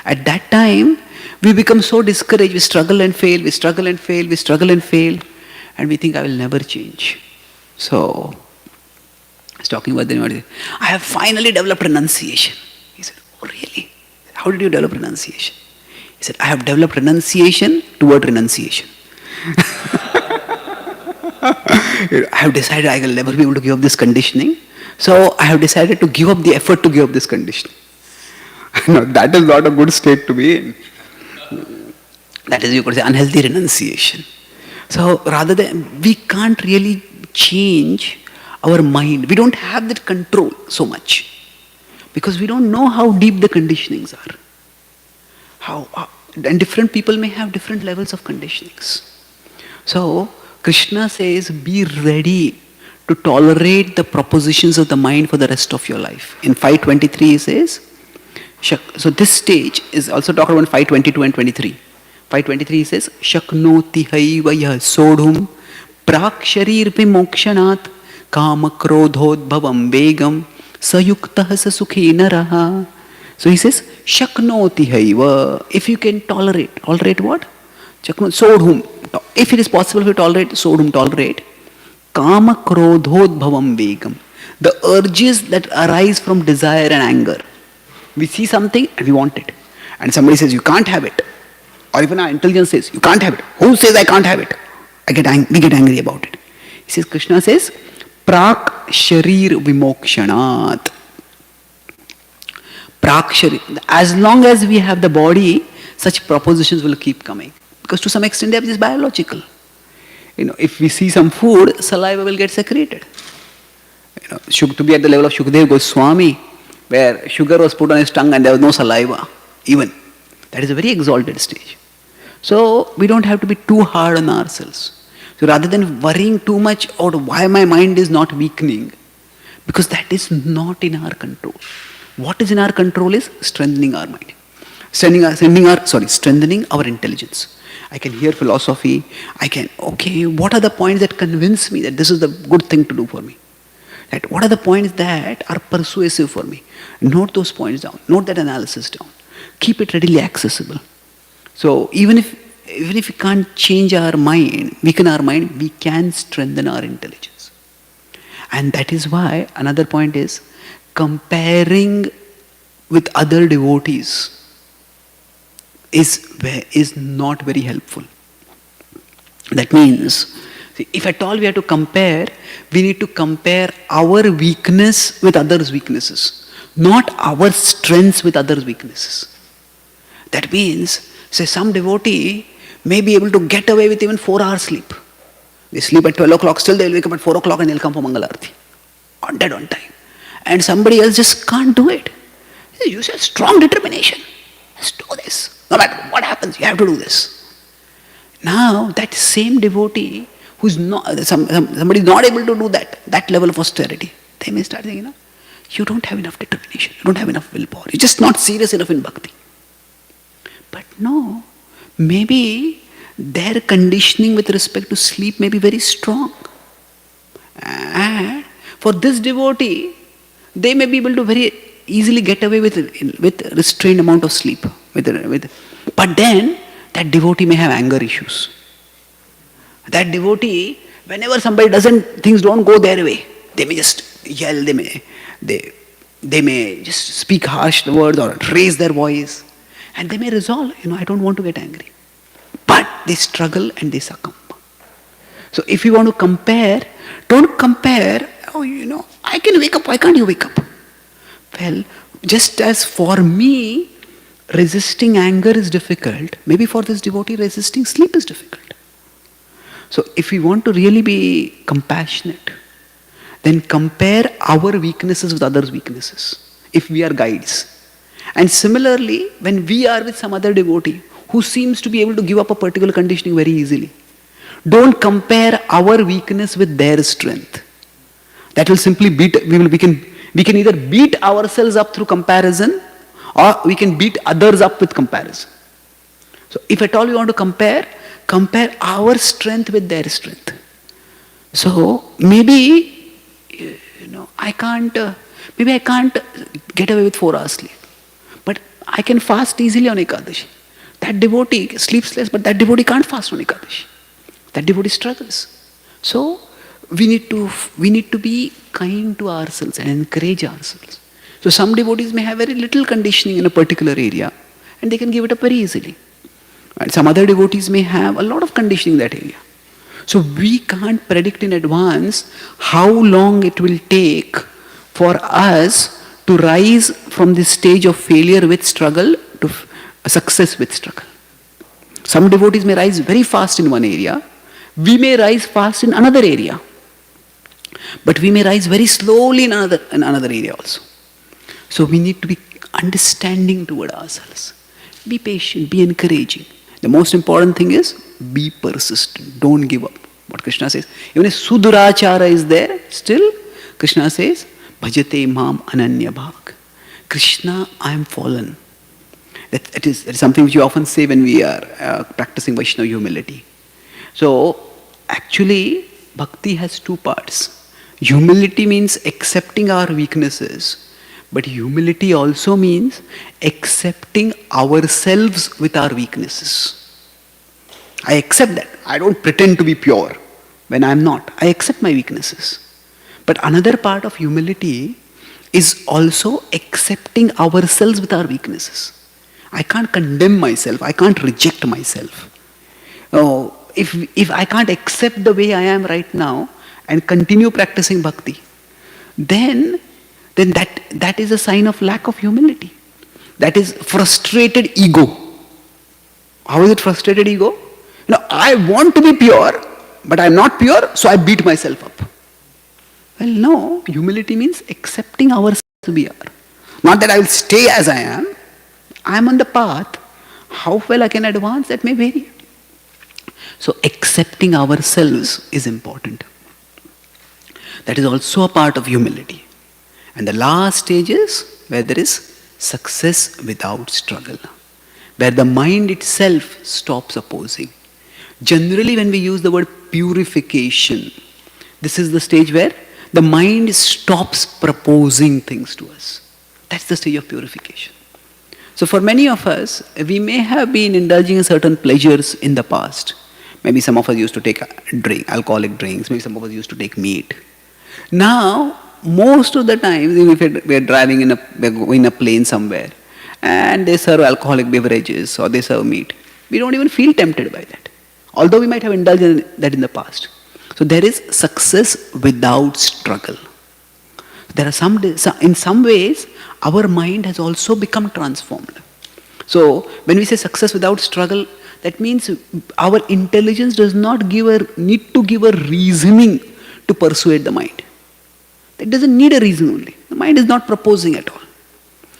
At that time, we become so discouraged, we struggle and fail, we struggle and fail, we struggle and fail, and we think I will never change. So, I was talking about the I have finally developed renunciation. He said, oh really? How did you develop renunciation? He said, I have developed renunciation toward renunciation. I have decided I will never be able to give up this conditioning. So I have decided to give up the effort to give up this conditioning. No, that is not a good state to be in. That is, you could say, unhealthy renunciation. So rather than, we can't really change our mind. We don't have that control so much. Because we don't know how deep the conditionings are. And different people may have different levels of conditionings. So Krishna says, be ready to tolerate the propositions of the mind for the rest of your life. In 523 he says, so this stage is also talked about in 522 and 23. 523 he says, Shaknoti haivaya sodhum prak sharir vimokshanat kama krodhodbhavam vegam sayuktah sasukhi naraha. So he says, Shaknoti haiva, if you can tolerate what? Sodhum. If it is possible to tolerate, sodhum, tolerate. Kama krodhodbhavam vegam. The urges that arise from desire and anger. We see something and we want it. And somebody says, you can't have it. Or even our intelligence says, you can't have it. Who says I can't have it? We get angry about it. He says, Krishna says, Prak sharir vimokshanat. Prak sharir. As long as we have the body, such propositions will keep coming. Because to some extent they are just biological. If we see some food, saliva will get secreted. To be at the level of Shukdev Goswami, where sugar was put on his tongue and there was no saliva, even. That is a very exalted stage. So we don't have to be too hard on ourselves. So rather than worrying too much about why my mind is not weakening, because that is not in our control. What is in our control is strengthening our mind. Strengthening our intelligence. I can hear philosophy. What are the points that convince me that this is the good thing to do for me? What are the points that are persuasive for me? Note those points down. Note that analysis down. Keep it readily accessible. So even if we can't change our mind, weaken our mind, we can strengthen our intelligence. And that is why another point is comparing with other devotees is not very helpful. That means See, if at all we have to compare, we need to compare our weakness with others' weaknesses, not our strengths with others' weaknesses. That means, say, some devotee may be able to get away with even 4 hours sleep. They sleep at 12 o'clock, still they'll wake up at 4 o'clock and they'll come for Mangalarti. On dead on time. And somebody else just can't do it. You say strong determination. Just do this. No matter what happens, you have to do this. Now, that same devotee who's not, somebody is not able to do that level of austerity, they may start thinking, you don't have enough determination, you don't have enough willpower, you're just not serious enough in bhakti. But no, maybe their conditioning with respect to sleep may be very strong. And for this devotee, they may be able to very easily get away with restrained amount of sleep. But then, that devotee may have anger issues. That devotee, whenever somebody things don't go their way, they may just yell, they may just speak harsh words or raise their voice. And they may resolve, I don't want to get angry. But they struggle and they succumb. So if you want to compare, don't compare, I can wake up, why can't you wake up? Well, just as for me, resisting anger is difficult, maybe for this devotee, resisting sleep is difficult. So if we want to really be compassionate, then compare our weaknesses with others' weaknesses, if we are guides. And similarly, when we are with some other devotee who seems to be able to give up a particular conditioning very easily, don't compare our weakness with their strength. That will simply we can either beat ourselves up through comparison, or we can beat others up with comparison. So if at all you want to compare our strength with their strength. So maybe, I can't get away with 4 hours sleep. But I can fast easily on Ekadashi. That devotee sleeps less, but that devotee can't fast on Ekadashi. That devotee struggles. So we need to be kind to ourselves and encourage ourselves. So some devotees may have very little conditioning in a particular area and they can give it up very easily. And some other devotees may have a lot of conditioning in that area. So we can't predict in advance how long it will take for us to rise from this stage of failure with struggle to success with struggle. Some devotees may rise very fast in one area. We may rise fast in another area. But we may rise very slowly in another area also. So we need to be understanding toward ourselves. Be patient, be encouraging. The most important thing is be persistent. Don't give up. What Krishna says. Even if Sudurachara is there, still Krishna says, Bhajate mam ananya bhak. Krishna, I am fallen. That is something which you often say when we are practicing Vaishnava humility. So, actually, bhakti has 2 parts. Humility means accepting our weaknesses, but humility also means accepting ourselves with our weaknesses. I accept that. I don't pretend to be pure when I am not. I accept my weaknesses. But another part of humility is also accepting ourselves with our weaknesses. I can't condemn myself. I can't reject myself. If I can't accept the way I am right now and continue practicing bhakti, then that is a sign of lack of humility. That is frustrated ego. How is it frustrated ego? I want to be pure, but I'm not pure, so I beat myself up. Well, no, humility means accepting ourselves as we are. Not that I will stay as I am. I am on the path. How well I can advance, that may vary. So accepting ourselves is important. That is also a part of humility. And the last stage is where there is success without struggle. Where the mind itself stops opposing. Generally when we use the word purification, this is the stage where the mind stops proposing things to us. That's the stage of purification. So for many of us, we may have been indulging in certain pleasures in the past. Maybe some of us used to take alcoholic drinks, maybe some of us used to take meat. Now, most of the time, if we are driving in a plane somewhere, and they serve alcoholic beverages or they serve meat, we don't even feel tempted by that. Although we might have indulged in that in the past. So there is success without struggle. There are in some ways, our mind has also become transformed. So when we say success without struggle, that means our intelligence does not need to give a reasoning to persuade the mind. It doesn't need a reason only. The mind is not proposing at all.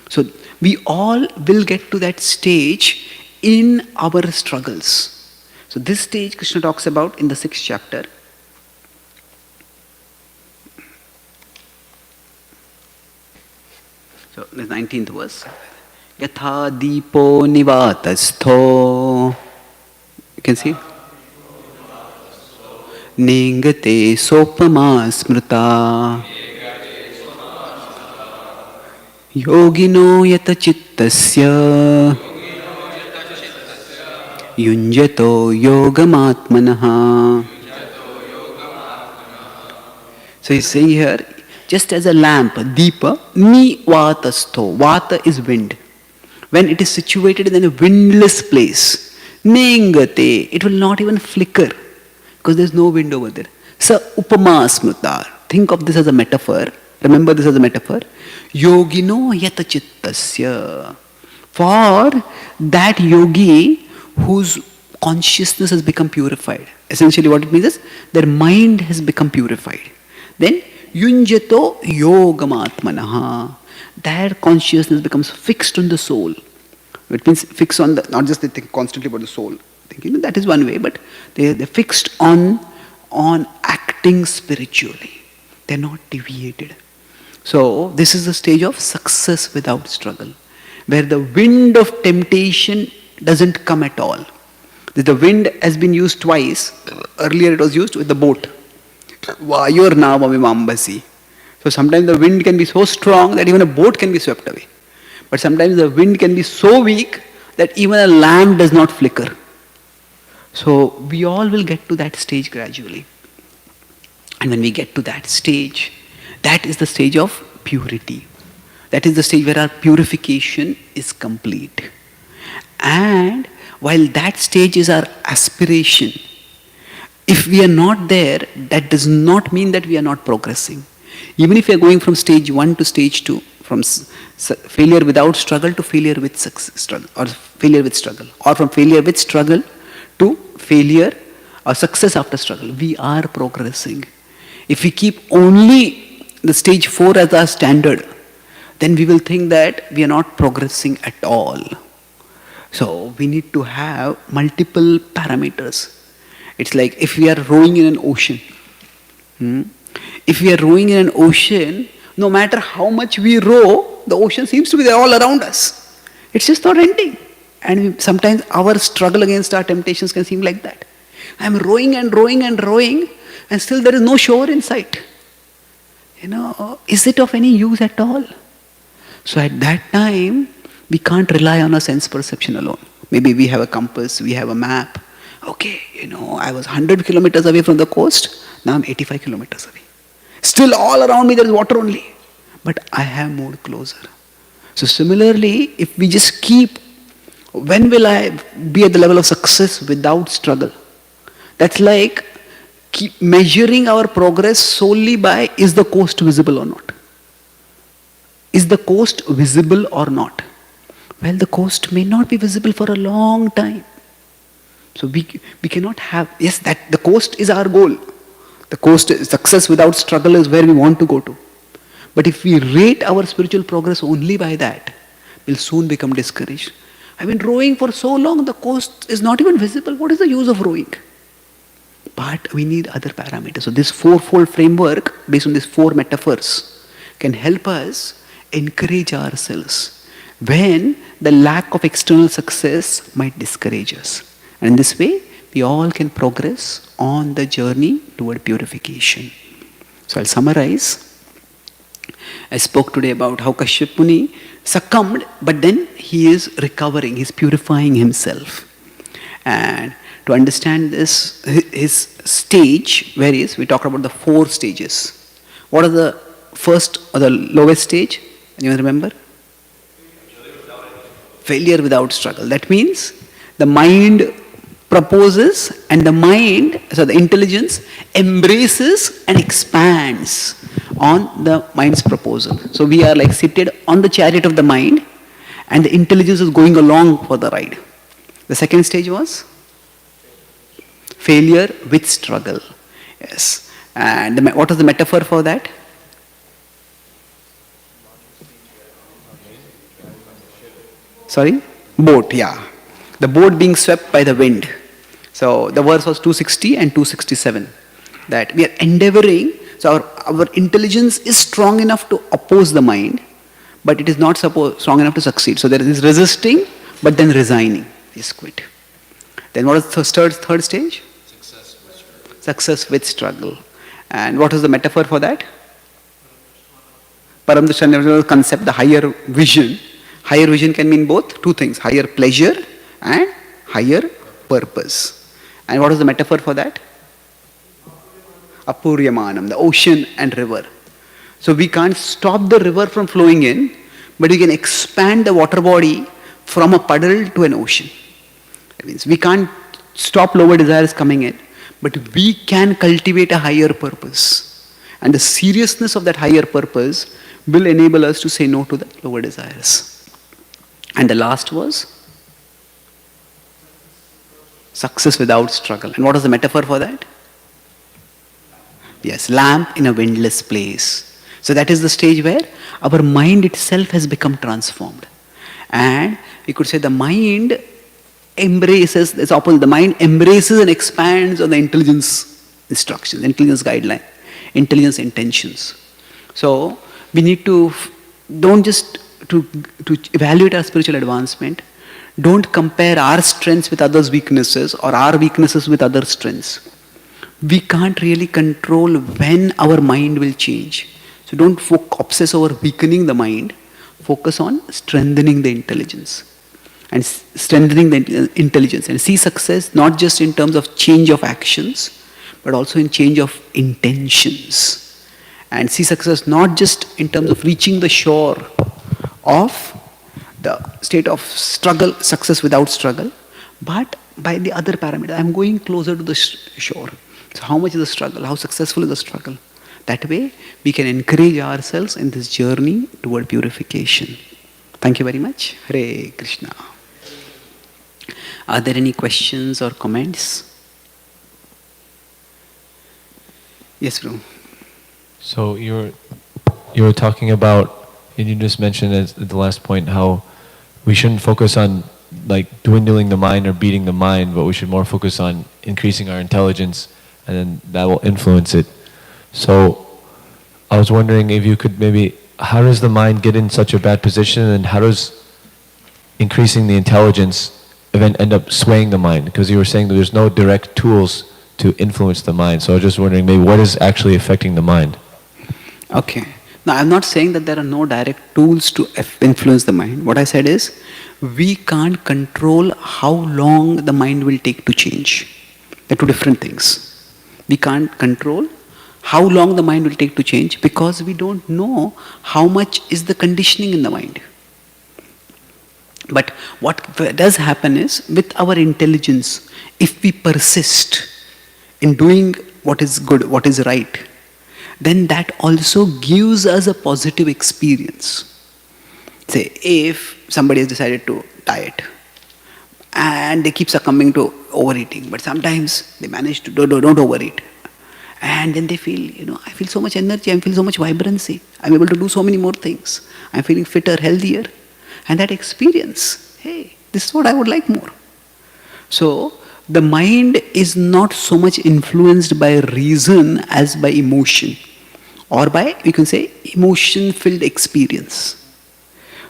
So we all will get to that stage in our struggles. So this stage Krishna talks about in the 6th chapter. So the 19th verse. Yatha deepo nivatastho. You can see? Ningate sopama smrita. Yogino yata chittasya. Yunjato yogamatmanaha. So he's saying here, just as a lamp, deepa, ni vatastho. Vata is wind. When it is situated in a windless place, nengate, it will not even flicker because there is no wind over there. Sa upama smruta. Think of this as a metaphor. Remember this as a metaphor. Yogino yata chittasya. For that yogi whose consciousness has become purified. Essentially what it means is their mind has become purified. Then yunjato yogamatmanaha. Their consciousness becomes fixed on the soul. It means fixed on the, not just they think constantly about the soul. Thinking that is one way, but they're fixed on acting spiritually. They're not deviated. So this is the stage of success without struggle, where the wind of temptation doesn't come at all. The wind has been used twice. Earlier it was used with the boat. Vayurnavamimambasi. So sometimes the wind can be so strong that even a boat can be swept away. But sometimes the wind can be so weak that even a lamp does not flicker. So we all will get to that stage gradually. And when we get to that stage, that is the stage of purity. That is the stage where our purification is complete. And while that stage is our aspiration, if we are not there, that does not mean that we are not progressing. Even if we are going from stage 1 to stage 2, from failure without struggle to failure with struggle, or failure with struggle, or from failure with struggle to failure or success after struggle, we are progressing. If we keep only the stage 4 as our standard, then we will think that we are not progressing at all. So we need to have multiple parameters. It's like if we are rowing in an ocean. If we are rowing in an ocean, no matter how much we row, the ocean seems to be there all around us. It's just not ending. And sometimes our struggle against our temptations can seem like that. I'm rowing and rowing and rowing, and still there is no shore in sight. Is it of any use at all? So at that time, we can't rely on our sense perception alone. Maybe we have a compass, we have a map. Okay, I was 100 kilometers away from the coast, now I'm 85 kilometers away. Still all around me there is water only. But I have moved closer. So similarly, if we just keep, when will I be at the level of success without struggle? That's like keep measuring our progress solely by, is the coast visible or not? Is the coast visible or not? Well, the coast may not be visible for a long time. So we cannot have, yes, that the coast is our goal. The coast, success without struggle is where we want to go to. But if we rate our spiritual progress only by that, we'll soon become discouraged. I've been rowing for so long, the coast is not even visible. What is the use of rowing? But we need other parameters. So this fourfold framework, based on these 4 metaphors, can help us encourage ourselves when the lack of external success might discourage us. And in this way, we all can progress on the journey toward purification. So I'll summarize. I spoke today about how Kashyap Muni succumbed, but then he is recovering, he's purifying himself. And to understand this, his stage, where he is, we talked about the 4 stages. What are the first or the lowest stage? Anyone remember? Failure without struggle. That means the mind proposes and the mind, so the intelligence embraces and expands on the mind's proposal. So we are like seated on the chariot of the mind and the intelligence is going along for the ride. The second stage was failure with struggle. Yes. And what was the metaphor for that? Sorry? Boat, yeah. The boat being swept by the wind. So the verse was 260 and 267. That we are endeavoring, so our intelligence is strong enough to oppose the mind, but it is not strong enough to succeed. So there is resisting, but then resigning. Is quit. Then what is the third stage? Success with struggle. Success with struggle. And what is the metaphor for that? Paramdrishtha concept, the higher vision. Higher vision can mean both, two things, higher pleasure and higher purpose. And what is the metaphor for that? Apuryamanam, the ocean and river. So we can't stop the river from flowing in, but we can expand the water body from a puddle to an ocean. That means we can't stop lower desires coming in, but we can cultivate a higher purpose. And the seriousness of that higher purpose will enable us to say no to the lower desires. And the last was success without struggle. And what is the metaphor for that? Yes, lamp in a windless place. So that is the stage where our mind itself has become transformed. And we could say the mind embraces, it's opposite, the mind embraces and expands on the intelligence instructions, intelligence guideline, intelligence intentions. So we need to, don't just to evaluate our spiritual advancement, don't compare our strengths with others' weaknesses or our weaknesses with others' strengths. We can't really control when our mind will change. So don't obsess over weakening the mind. Focus on strengthening the intelligence. And strengthening the intelligence. And see success not just in terms of change of actions, but also in change of intentions. And see success not just in terms of reaching the shore of the state of struggle, success without struggle, but by the other parameter. I'm going closer to the shore. So how much is the struggle? How successful is the struggle? That way, we can encourage ourselves in this journey toward purification. Thank you very much. Hare Krishna. Are there any questions or comments? Yes, Prabhu. So you were talking about, and you just mentioned at the last point how we shouldn't focus on like dwindling the mind or beating the mind, but we should more focus on increasing our intelligence, and then that will influence it. So I was wondering if you could maybe, how does the mind get in such a bad position, and how does increasing the intelligence end up swaying the mind? Because you were saying that there's no direct tools to influence the mind. So I was just wondering maybe what is actually affecting the mind? Okay. Now I'm not saying that there are no direct tools to influence the mind. What I said is, we can't control how long the mind will take to change. They're two different things. We can't control how long the mind will take to change because we don't know how much is the conditioning in the mind. But what does happen is, with our intelligence, if we persist in doing what is good, what is right, then that also gives us a positive experience. Say, if somebody has decided to diet and they keep succumbing to overeating, but sometimes they manage to don't overeat. And then they feel, I feel so much energy, I feel so much vibrancy, I'm able to do so many more things, I'm feeling fitter, healthier. And that experience, hey, this is what I would like more. So, the mind is not so much influenced by reason as by emotion, or by, we can say, emotion-filled experience.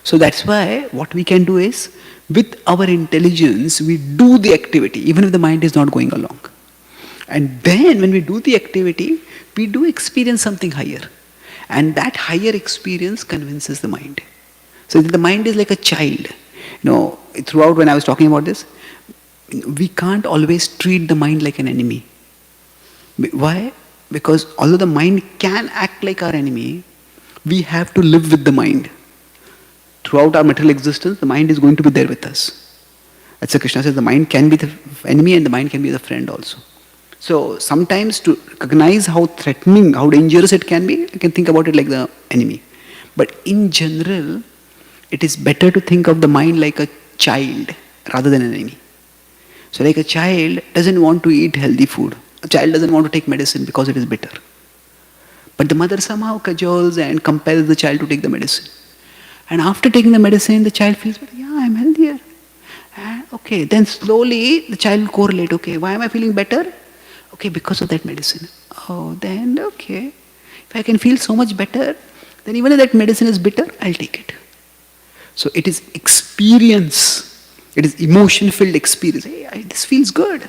So that's why what we can do is, with our intelligence, we do the activity, even if the mind is not going along. And then when we do the activity, we do experience something higher. And that higher experience convinces the mind. So the mind is like a child. Throughout when I was talking about this, we can't always treat the mind like an enemy. Why? Because although the mind can act like our enemy, we have to live with the mind. Throughout our material existence, the mind is going to be there with us. That's why Krishna says the mind can be the enemy and the mind can be the friend also. So sometimes to recognize how threatening, how dangerous it can be, I can think about it like the enemy. But in general, it is better to think of the mind like a child rather than an enemy. So like a child doesn't want to eat healthy food. A child doesn't want to take medicine because it is bitter. But the mother somehow cajoles and compels the child to take the medicine. And after taking the medicine, the child feels, yeah, I'm healthier. And okay, then slowly the child will correlate, okay, why am I feeling better? Okay, because of that medicine. Oh, then okay. If I can feel so much better, then even if that medicine is bitter, I'll take it. So it is experience. It is emotion-filled experience. Hey, this feels good.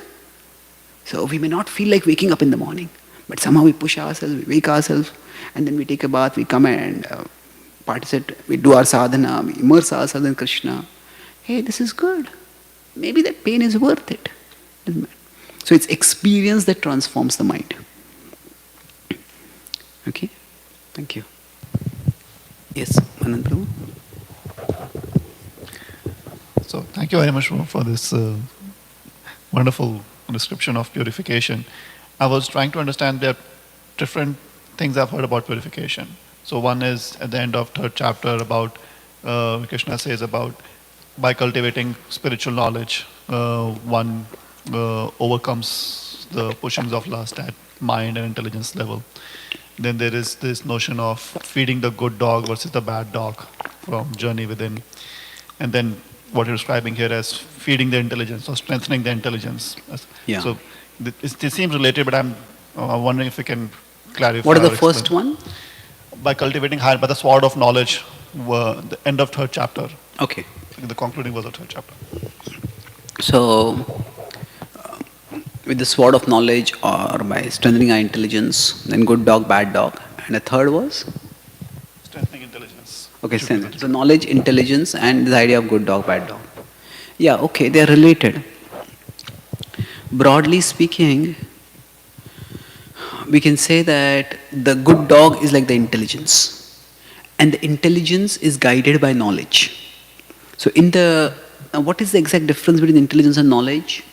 So we may not feel like waking up in the morning, but somehow we push ourselves, we wake ourselves, and then we take a bath, we come and participate, we do our sadhana, we immerse ourselves in Krishna. Hey, this is good. Maybe that pain is worth it. So it's experience that transforms the mind. Okay? Thank you. Yes, Anand Prabhu? So thank you very much for this wonderful description of purification. I was trying to understand there are different things I've heard about purification. So one is at the end of third chapter about Krishna says about by cultivating spiritual knowledge, one overcomes the pushings of lust at mind and intelligence level. Then there is this notion of feeding the good dog versus the bad dog from Journey Within. And then what you're describing here as feeding the intelligence or strengthening the intelligence. Yeah. So this seems related, but I'm wondering if you can clarify. What is the first one? By cultivating higher, by the sword of knowledge, the end of third chapter. Okay. The concluding was the third chapter. So, with the sword of knowledge or by strengthening our intelligence, then good dog, bad dog. And the third was? Strengthening intelligence. Okay, so knowledge, intelligence, and the idea of good dog, bad dog. Yeah, okay, they are related. Broadly speaking, we can say that the good dog is like the intelligence, and the intelligence is guided by knowledge. So what is the exact difference between intelligence and knowledge?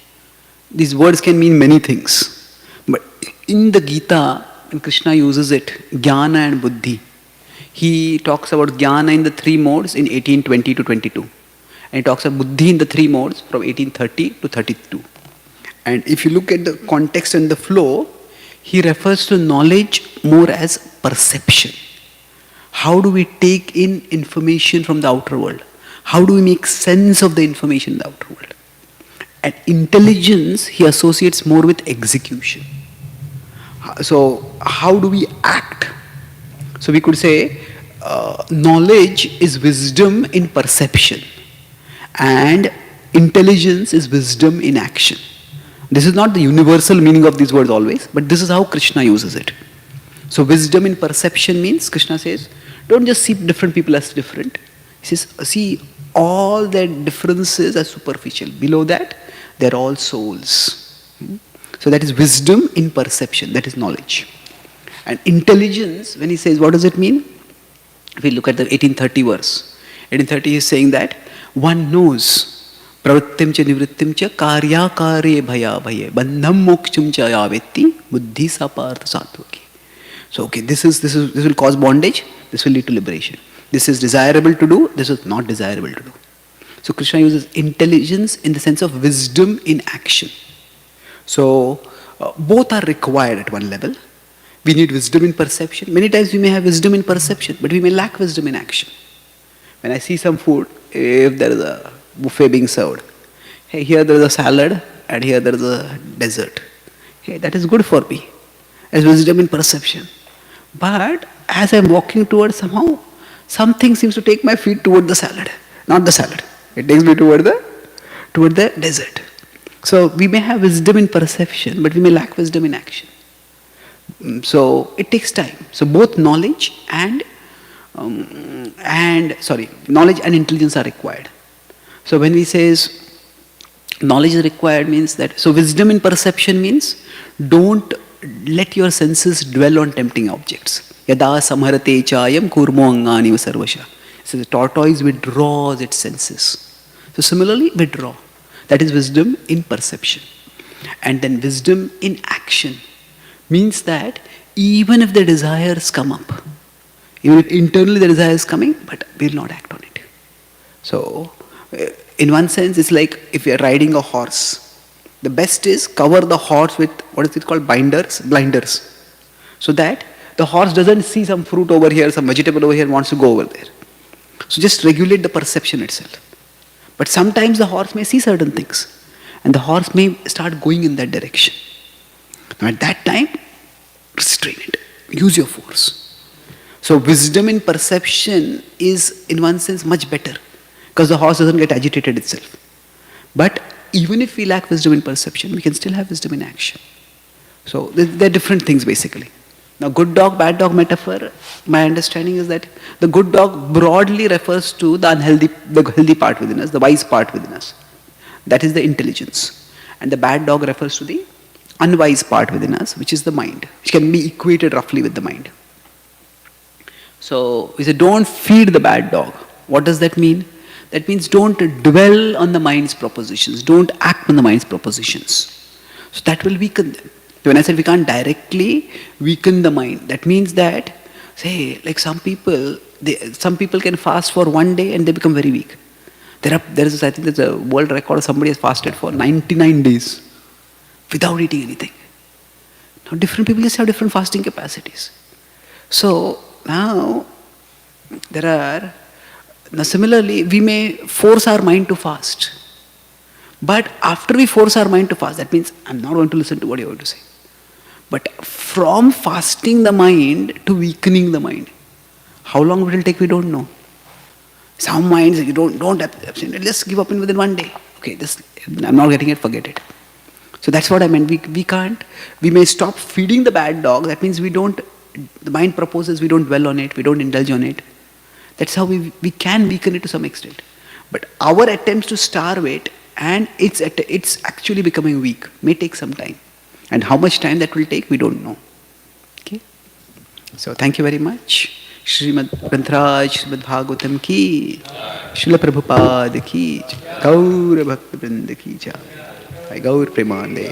These words can mean many things. But in the Gita, when Krishna uses it, jnana and buddhi, he talks about jnana in the three modes in 1820 to 22. And he talks about buddhi in the three modes from 1830 to 32. And if you look at the context and the flow, he refers to knowledge more as perception. How do we take in information from the outer world? How do we make sense of the information in the outer world? And intelligence, he associates more with execution. So, how do we act? So, we could say knowledge is wisdom in perception, and intelligence is wisdom in action. This is not the universal meaning of these words always, but this is how Krishna uses it. So, wisdom in perception means, Krishna says, don't just see different people as different. He says, see all their differences as superficial. Below that, they're all souls. So that is wisdom in perception, that is knowledge. And intelligence, when he says, what does it mean? If we look at the 1830 verse, 1830 he is saying that one knows pravrittim cha nivrittim cha karya kare bhaya bhaye bandham moksham cha yavetti buddhi sapartha satvaki. So okay, this will cause bondage, this will lead to liberation. This is desirable to do, this is not desirable to do. So Krishna uses intelligence in the sense of wisdom in action. So both are required at one level. We need wisdom in perception. Many times we may have wisdom in perception, but we may lack wisdom in action. When I see some food, if there is a buffet being served, hey, here there is a salad and here there is a dessert. Hey, that is good for me as wisdom in perception. But as I am walking towards, somehow something seems to take my feet toward the salad, not the salad. It takes me toward the dessert. So we may have wisdom in perception, but we may lack wisdom in action. So it takes time. So both knowledge and knowledge and intelligence are required. So when we says knowledge is required means that, so wisdom in perception means don't let your senses dwell on tempting objects. Yada samharate chayam kurmo angani sarvasha. So the tortoise withdraws its senses. So similarly, withdraw. That is wisdom in perception. And then wisdom in action means that even if the desires come up, even if internally the desire is coming, but we will not act on it. So, in one sense, it's like if you are riding a horse, the best is cover the horse with, what is it called, blinders. So that the horse doesn't see some fruit over here, some vegetable over here and wants to go over there. So just regulate the perception itself. But sometimes the horse may see certain things and the horse may start going in that direction. Now at that time, restrain it. Use your force. So wisdom in perception is in one sense much better because the horse doesn't get agitated itself. But even if we lack wisdom in perception, we can still have wisdom in action. So there are different things basically. Now good dog, bad dog metaphor, my understanding is that the good dog broadly refers to the healthy part within us, the wise part within us. That is the intelligence. And the bad dog refers to the unwise part within us, which is the mind, which can be equated roughly with the mind. So we say don't feed the bad dog. What does that mean? That means don't dwell on the mind's propositions. Don't act on the mind's propositions. So that will weaken them. When I said we can't directly weaken the mind, that means that, say, like some people can fast for one day and they become very weak. I think there's a world record, somebody has fasted for 99 days without eating anything. Now different people just have different fasting capacities. So now similarly, we may force our mind to fast. But after we force our mind to fast, that means I'm not going to listen to what you're going to say. But from fasting the mind to weakening the mind, how long it will take, we don't know. Some minds, you don't abstain, just give up within one day. Okay, I'm not getting it, forget it. So that's what I meant. We may stop feeding the bad dog. That means the mind proposes, we don't dwell on it, we don't indulge on it. That's how we can weaken it to some extent. But our attempts to starve it, and it's actually becoming weak, may take some time. And how much time that will take, we don't know. Okay? So thank you very much. Srimad Grantaraj, Srimad Bhagavatam ki, Srila Prabhupada ki, Gaur Bhakta Vrinda ki jai, Gaur Premanande.